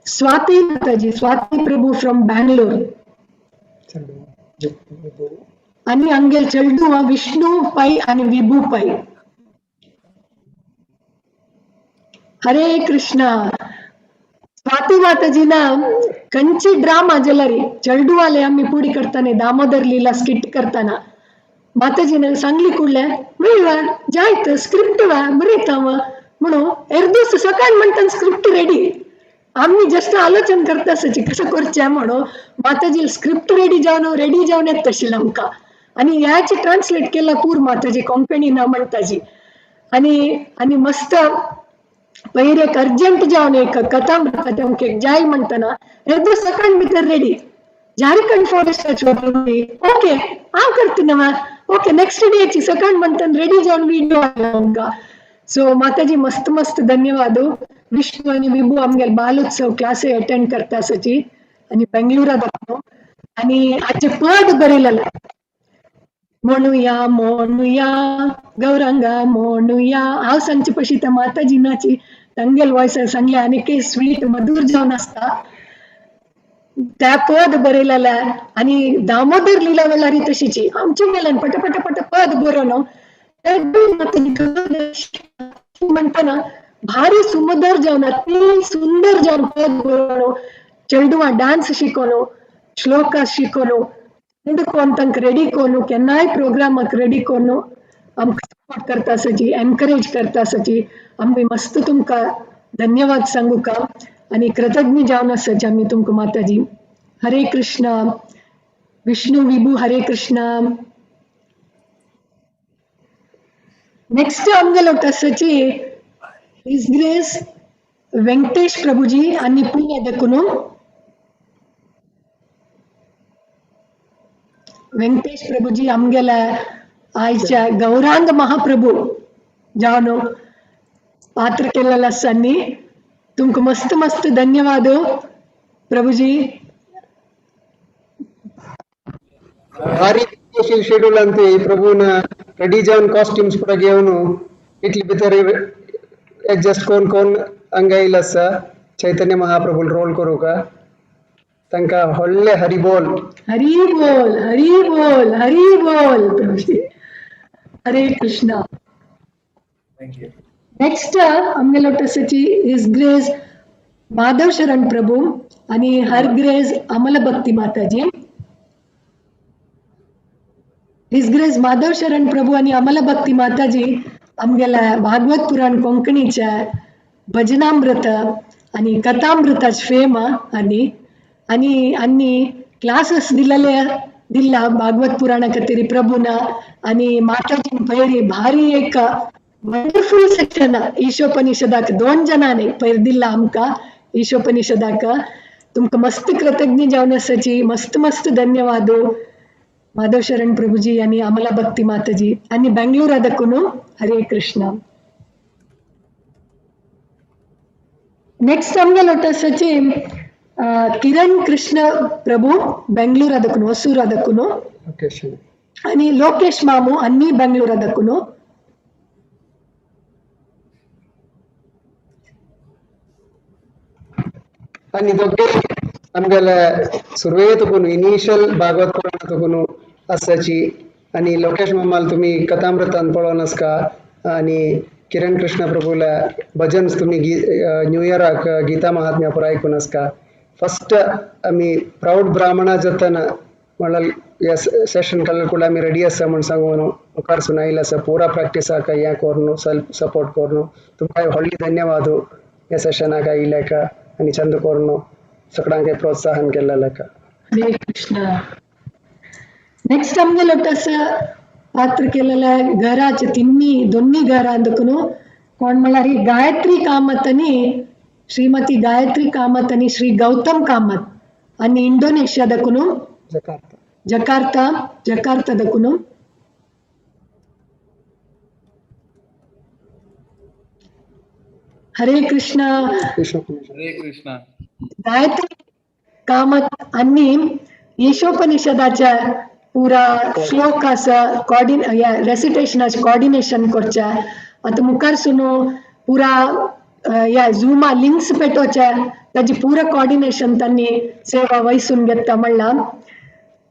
स्वाती माताजी स्वाती प्रभू फ्रॉम बैंगलोर आणि आमगे चेडू विष्णू पै आणि विभू पै. हरे कृष्णा. स्वाती माताजीना कंची ड्रामा जाल्यार चेडू वाले आम्ही पुडी करताना दामोदर लीला स्किट करताना माताजीने सांगली कुडले मेळवा जायत स्क्रिप्ट वा बरयता म्हणून एर्दूस सकाळ म्हणटा स्क्रिप्ट रेडी आम्ही जस्ट आलोचन करता आसाची कसं करचें म्हणून माताजी स्क्रिप्ट रेडी जावन येत तशी आमकां आणि ह्याची ट्रान्सलेट केला पूर माताजी कोंकणी ना म्हणटाची आणि मस्त पहिले एक अर्जंट जावन एक कथा म्हणटा एक जाय म्हणटाना एर्दू सकाळ भितर रेडी झारखंड फॉरेस्ट ओके हांव करतना ओके नेक्स्ट डेची सकाळ म्हणटा रेडी जावन व्हिडिओ आमकां सो माताजी मस्त मस्त धन्यवाद विष्णू आणि विभू आमगे बालोत्सव क्लास अटेंड करता आसाची आणि बेंगळुरात आणि आजचे पद बरयलेला म्हणूया म्हणूया गौरंगा म्हणूया हांव सांगचे पशी त्या माताजीनाची तांगेल वॉयस सांगले आणि काही स्वीट मधुर जावन आसता त्या पद बरयलेला आणि दामोदर लिला वेळारी तशीची आमच्या गेल्यान पट पट पट पद बरोवन म्हणताना भारी सुमधुर जावन अति सुंदर जावन पद बरोवन चेडवा डान्स शिकोनो श्लोका शिकोनो कोण तंक रेडी कोनू केन्नाय प्रोग्रामाक रेडी कोनू आमकां सपोर्ट करता आसाची एनकरेज करता आसाची आमी मस्त तुमकां धन्यवाद सांगू का आणि कृतज्ञ जावन आसाची आमी तुमकां माताजी हरे कृष्णा विष्णू विभू हरे कृष्णा नेक्स्ट आमगे लोट आसाची हिज ग्रेस वेंकटेश प्रभुजी आणि पुण्य दकुनु वेंकटेश प्रभुजी आमगेला आयच्या गौरांग महाप्रभू जावन पात्र केलेला आसानी तुमकां मस्त मस्त धन्यवाद प्रभुजी भारी शेड्यूल अंते प्रभून रेडी जावन कॉस्ट्यूम्स पुरा घेवन इतली भितर एडजस्ट कोण हंगा येयला आसा चैतन्य महाप्रभू रोल करू का तांकां व्हडले हरी बोल हरी बोल हरी बोल हरी बोल प्रभुजी हरे कृष्णा नेक्स्ट आमगे लोट आसाची हिज ग्रेस माधव शरण प्रभू आणि हर ग्रेस अमल भक्ती माताजी हिज ग्रेस माधव शरण प्रभू आणि अमल भक्ती माताजी आमगेला भागवत पुराण कोंकणीच्या भजनामृत आणि कथामृताच फेम आणि अन्नी क्लासेस दिला भागवत पुराणा खातीर प्रभूना आणि माताजीन पयरी भारी एक वंडरफुल सेक्शन ईशोपनिषदाक 2 जणांनी पयर दिला आमकां ईशोपनिषदाक तुमकां मस्त कृतज्ञ जावन आसाची मस्त मस्त धन्यवाद माधव शरण प्रभुजी आणि अमला भक्ती माताजी आणि बेंगळुरादकुनु हरे कृष्ण नेक्स्ट आमगे लोट आसाची ಕಿರಣ್ ಕೃಷ್ಣ ಪ್ರಭು ಬೆಂಗಳೂರದಕ್ಕೂ ಹೊಸೂರದಕ್ಕೂ आणि लोकेश मामू अन्नी बेंगळूरदಕ್ಕೂ आणि दोघे आमगेला सुरवेतकून इनिशियल भागवत पुराणातकून आसाची आणि लोकेश मामाल तुम्ही कथामृतान पळोवन आसका आणि किरण कृष्ण प्रभूला भजन तुम्ही न्यू इयराक गीता महात्म्या पुरा आयकून आसका फर्स्ट आम्ही प्राऊड ब्राह्मणा जतना म्हणल्यार या सेशन कलर ಕೂಡ आम्ही रेडी आसा म्हण सांगून मुखार सुनायला आसा पुरा प्रॅक्टिस आका या कोरनो सपोर्ट कोरनो तुमकां व्हडली धन्यवाद या सेशनाक आयिल्ल्याक आणि चंद कोरनो सगळ्यांक प्रोत्साहन केलेल्याक हरे कृष्ण नेक्स्ट आमगे लोट आसा पात्र केलेल्या घराचे दोन्ही घरांदकून कोण म्हळ्यार ही गायत्री कामत आणि श्रीमती गायत्री कामत आणि श्री गौतम कामत आणि इंडोनेशियादकून जकार्तादकून हरे कृष्ण हरे कृष्ण गायत्री कामत आणि ईशोपनिषदाच्या पुरा श्लोक आसा रेसिटेशनाचे कोऑर्डिनेशन करचे आता मुखार सुनो पुरा या झूमा लिंक्स पेटोवचे ताजी पुरा कोऑर्डिनेशन त्यांनी सेवा वहिसून घेता म्हणला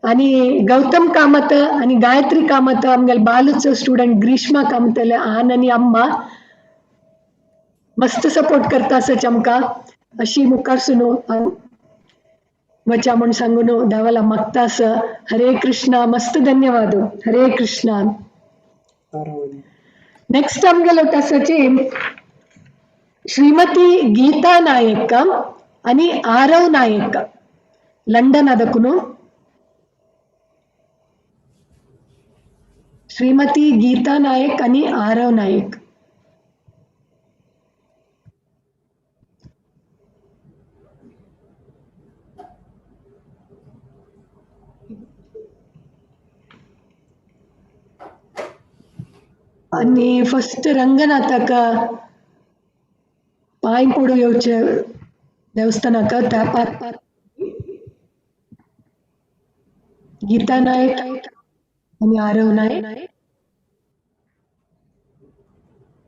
आणि गौतम कामत आणि गायत्री कामत आमगे बालुचो स्टुडंट ग्रीष्मा कामतले आन आणि अम्मा मस्त सपोर्ट करता आसाच आमकां अशी मुखार सुनो वचा म्हण सांगून देवाला मागता आसा हरे कृष्णा मस्त धन्यवाद हरे कृष्णा नेक्स्ट आमगे लोट आसाची श्रीमती गीता नायक आणि आरव नायक लंडन ಅದಕ್ಕೂ श्रीमती गीता नायक आणि आरव नायक आणि फर्स्ट रंगनाथाक पाय पडू येवचे देवस्थानाक त्या पात गीता नायक आणि Aarav Nayak.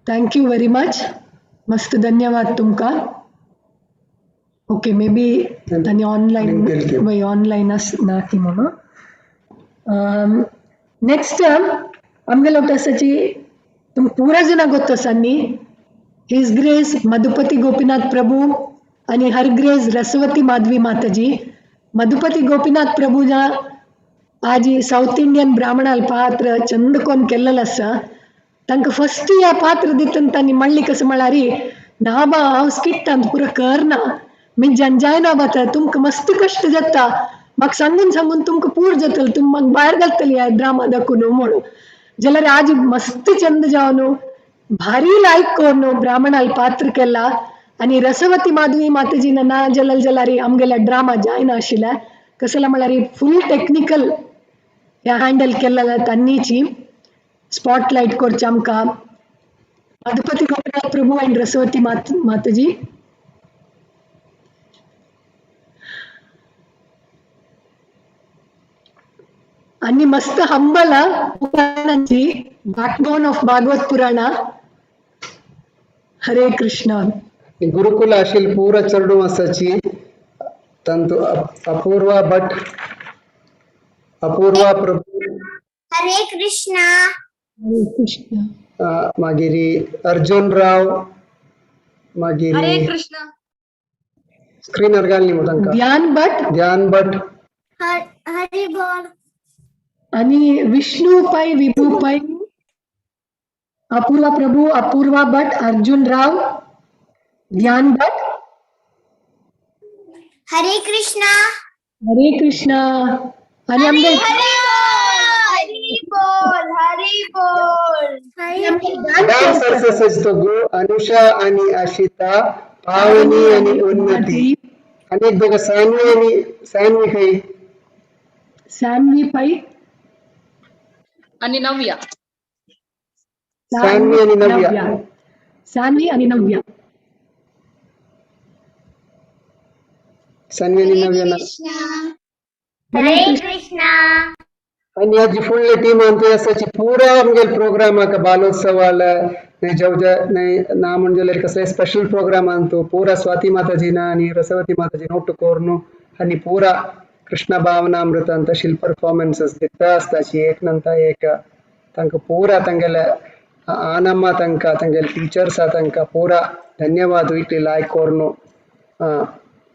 Thank you very much. मस्त धन्यवाद तुमका. ओके मे बी त्यांनी ऑनलाईन ऑनलाईन ना की म्हणून नेक्स्ट आमगे लोटासाची तुम पूरा जना ಗೊತ್ತಸನ್ನಿ हिज ग्रेस मधुपति गोपीनाथ प्रभु आणि हर ग्रेस रसवती माधवी माताजी. मधुपति गोपीनाथ प्रभूजा आज साऊथ इंडियन ब्राह्मणाल पात्र चंद कोण केलेलं असा. तांका फर्स्ट या पात्र दितन तांनी म्हणली कसं म्हळारी ना बा हांव स्किट तांत पुरं कर ना मी जायना बाता तुमक मस्त कष्ट जाता म्हाका सांगून तुमक पूर जातल तुम मग बाहेर घालतली ड्रामा दाखवून म्हणून जाल्यार आज मस्त चंद जावन भारी लायक कोण ब्राह्मणाल पात्र केला आणि रसवती माधवी माताजीन ना जलारी आमगेल्या ड्रामा जायना आशिल्ल्या कसला म्हळ्यार फुल टेक्निकल ह्या हँडल केलेला तांनीची स्पॉटलाइट करचे आमकां मधुपति गोपीनाथ प्रभु आणि रसवती माताजी. आणि मस्त हंबल पुराणांची बॅकबोन ऑफ भागवत पुराण. हरे कृष्ण. गुरुकुल आशिल पूरा चरडू मासाची तंतु अपूर्वा भट अपूर्वा प्रभू हरे कृष्णा. हरे कृष्ण. मागिरी अर्जुन राव मागिरी हरे कृष्ण. स्क्रीनर घालनी मग तांकां ध्यान भट हरी बोल. आणि विष्णू पै विभू पै अपूर्वा प्रभू अपूर्वा भट अर्जुन राव ध्यान भट. हरे कृष्णा. हरे कृष्ण. आणि आमगे हरी बोल हरी बोल. डान्स तो गो अनुषा आणि आशिता पावनी आणि उन्नती आणि एक दोघं सान्वी काही सान्वी पै आणि नव्या सान्वी आणि नव्या सान्वी आणि नव्या सान्वी आणि नव्या हरे कृष्णा. आणि आज फुल टीम आणतो असाची पुरा आमगेल प्रोग्राम आका बालोत्सवाला नाही जवजा नाही ना म्हणजे कसले स्पेशल प्रोग्राम आणतो पुरा स्वाती माताजीना आणि रसवती माताजी नोट कोरनु आणि पुरा कृष्ण भावनामृत ಅಂತ ಶಿಲ್ ಪರ್ಫಾರ್ಮೆನ್ಸಸ್ ದಿತ್ತ ಅಸ್ತಾಚಿ ಏಕನಂತ ಏಕ ತಂಕ ಪೂರಾ ತಂಗೆಲ ಆನಮ್ಮ ತಂಕ ತಂಗೆಲ ಟೀಚರ್ಸ್ ತಂಕ ಪೂರಾ ಧನ್ಯವಾದ ಇಟ್ಲಿ ಲಾಯಕ್ ಕೋರ್ನು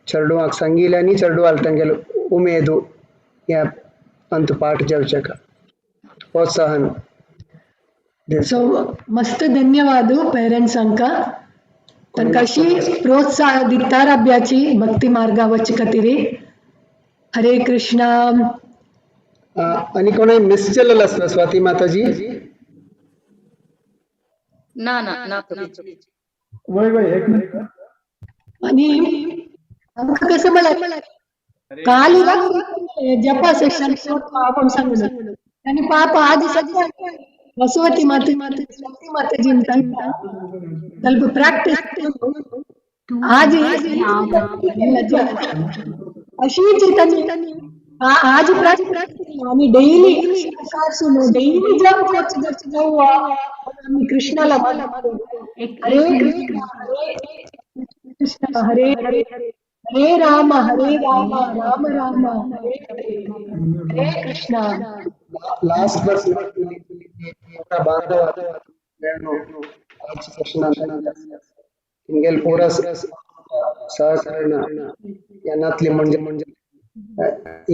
ಚರ್ಡು ಆಕ್ ಸಂಗೀಲನಿ ಚರ್ಡು ಅಲ್ ತಂಗೆಲ ಉಮೇದು या अंत पाठ जवचक प्रोत्साहन. सो मस्त धन्यवाद पेरेंट्स अंका तनकाशी प्रोत्साह दितार अभ्याची भक्ती मार्गा वचकतिरी. हरे कृष्णा. आणि कोणी मिस केलेलं असलं स्वाती माताजी ना ना ना वय एक मिनिट. आणि अंका कसं मला काल जपा सेक्शन आपण सांगू आणि पाप आज बसवती माताजी ಸ್ವಲ್ಪ ಪ್ರಾಕ್ಟೀಸ್ आज अशी चैतन्य आज प्राक्टिस आम्ही डेली डेली जाऊ आम्ही कृष्णाला हरे कृष्ण हरे हरे हरे राम राम राम हरे हरे हरे कृष्ण. लास्ट बस बांधव सेशन हिंगेल पूरा सहकरण यानातली म्हणजे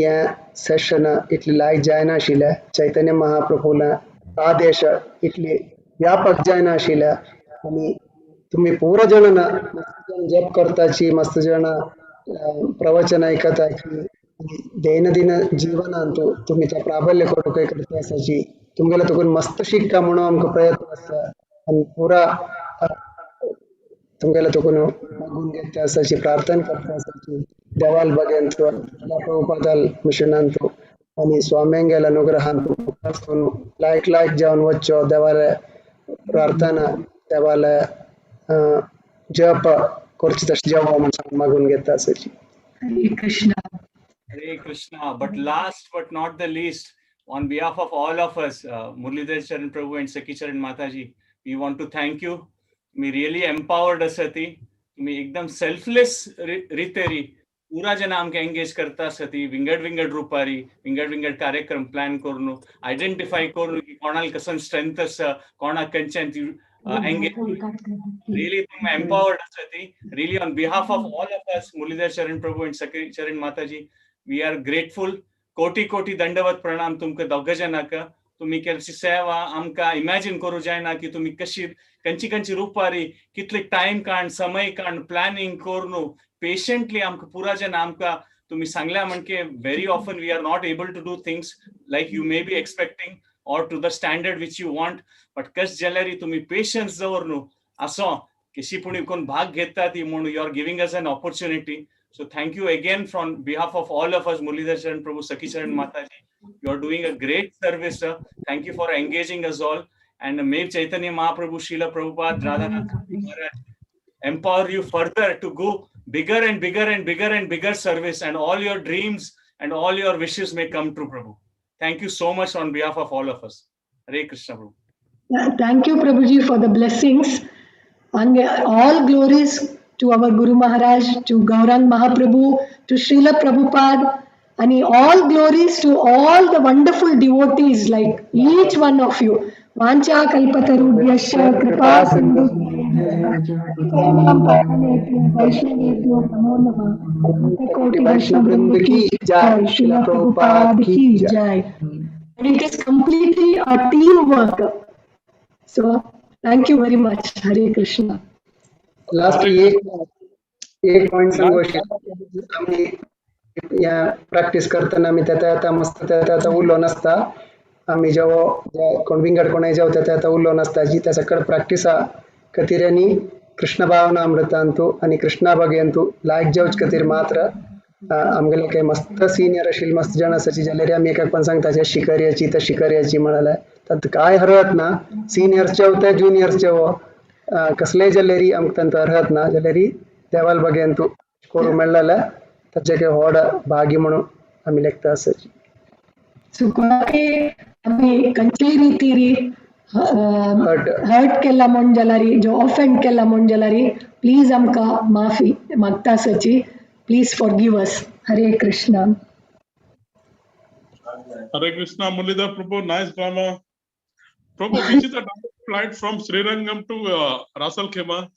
या सेशन इतली लायक जायना आशिल्ल्या चैतन्य महाप्रभूला आदेश इतली व्यापक जायना आशिल्ल्या आणि तुम्ही पूरा जण मस्त जण जप करताची मस्त जण प्रवचन ऐकताची दैनंदिन जीवनांतू तुम्ही त्या प्राबल्य करू काही करता असाची तुमगेला तुकून मस्त शिक्का म्हणून आमका प्रयत्न असता आणि पुरा तुमगेला तुकून मागून घेता असाची प्रार्थना करता असाची देवाल बघेंतू प्रभुपादाल मिशनांतू आणि स्वाम्यांगेला अनुग्रहांतू लायक जाऊन वच्चो देवाला प्रार्थना देवाला जप करची तशी जेव्हा म्हणून मागून घेता असायची. हरे Krishna. Hare Krishna. But last but not the least, on behalf of all of us, Murlidhar Charan Prabhu and Sakhi Charan Mataji, we want to thank you. Me really empowered असती. तुम्ही एकदम selfless रीतेरी पूरा जन आमके एंगेज करता असती. विंगड रूपारी विंगड कार्यक्रम प्लान करून आयडेंटिफाय करून की कोणाला कसन स्ट्रेंथ असा कोणा कंचन engage. Really empowered asati. Really on behalf of all of us, Murlidhar Charan Prabhu and Sakhi Charan Mataji, we are grateful. कोटी दंडवत प्रणाम तुमका दोघ जनाका. तुम्ही केलची सेवा आमका इमॅजिन करू जायना की तुम्ही कशी कंची रूपारी कितले टाइम काढ समय काढ प्लॅनिंग करून पेशंटली आमका पुरा जन आमका तुम्ही सांगल्या म्हणजे very often we are not able to do things like you may be expecting or to the standard which you want, but कस जल्यारी तुम्ही पेशन्स दवरनु असो कशी पुणी कोण भाग घेता ती म्हणून you are giving us an opportunity. So thank you again from behalf of all of us, Murlidhar Charan Prabhu, Sakhi Charan Mataji. You are doing a great service, sir. Thank you for engaging us all. And may Chaitanya Mahaprabhu, Srila Prabhupada, Radhanath Maharaj empower you further to go bigger and bigger service, and all your dreams and all your wishes may come true, Prabhu. Thank you so much on behalf of all of us. Hare Krishna, Prabhu. Thank you, Prabhuji, for the blessings. And all glories to our Guru Maharaj, to Gaurang Mahaprabhu, to Srila Prabhupada, and all glories to all the wonderful devotees like each one of you. Vancha kalpatarubhyasya kripa sindhu Vaishnavebhyo namo namah. Koti Vaishnavvrinda ki jai, Srila Prabhupada ki jai. And it is completely a teamwork. So thank you very much. Hare Krishna. Last एक point सांगू आम्ही या practice करताना आम्ही त्या मस्त त्या उरलो नसता आम्ही जेव्हा कोण विंगड कोणाय जेव्हा त्या उरलो नसता जी त्याच्याकडे प्रॅक्टिस कतिऱ्यांनी कृष्ण भावना अमृत अंतू आणि कृष्णा बगे अंतू लायक जेवच कतीर मात्र आमगेले काही मस्त सिनियर असेल मस्त जण असायची जाल्यार आम्ही एकाक पण सांगता शिकर्याची तर शिकर्याची म्हणाल्या तर काय हरवत ना सिनियर्स जेवता ज्युनियर्स जेवो कसले जल्लेरी आमकां अर्हत ना जाल्यारी देवाल बगेन तू करू मेळ्ळाल्या ताचे व्हड भागी म्हणून आमी लेखता आसाची. सो कोणाके आमी खंयचे रितीरी हर्ट केला म्हण जाल्यारी जो ऑफेंड केला म्हण जाल्यारी प्लीज आमकां माफी मागता आसाची. प्लीज फॉरगिव अस. हरे Krishna. Hare Krishna, Murlidhar Prabhu, nice drama. Prabhu, which is the direct flight from Srirangam to Rasal Khema?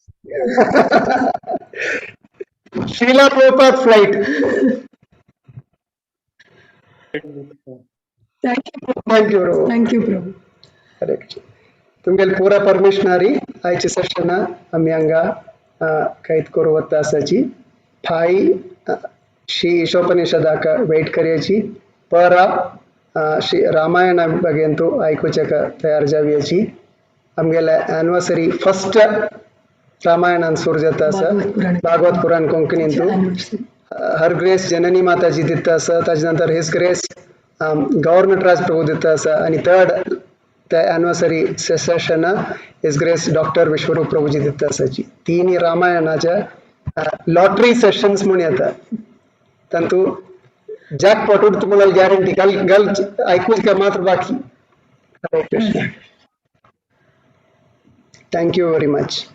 Srila Prabhupada flight. Thank you, Prabhu. Thank you, Prabhu. Correct. तुमगेल पूरा permission आयची session आम्ही हांगा कैद करू वता आसाची. फाई Shri ईशोपनिषदाक weight करयाची परा श्री रामायण बगेंतू आयकुचेक तयार जावयाची. आमगेले एनिवर्सरी फर्स्ट रामायणान सुरू जाता आसा भागवत पुराण कोंकणींतू. हर ग्रेस जननी माताजी दिता आसा ताजे नंतर हिज ग्रेस गौर नटराज प्रभू दिता आसा आणि थर्ड त्या anniversary session his grace doctor Vishwarup Prabhuji दिता आसाची. तीन रामायणाच्या लॉटरी सेशन्स म्हणून येता तांतू जॅकपॉट उडता तुम्हाला गॅरंटी गल ऐकूच का मात्र बाकी. हरे Krishna. Thank you very much.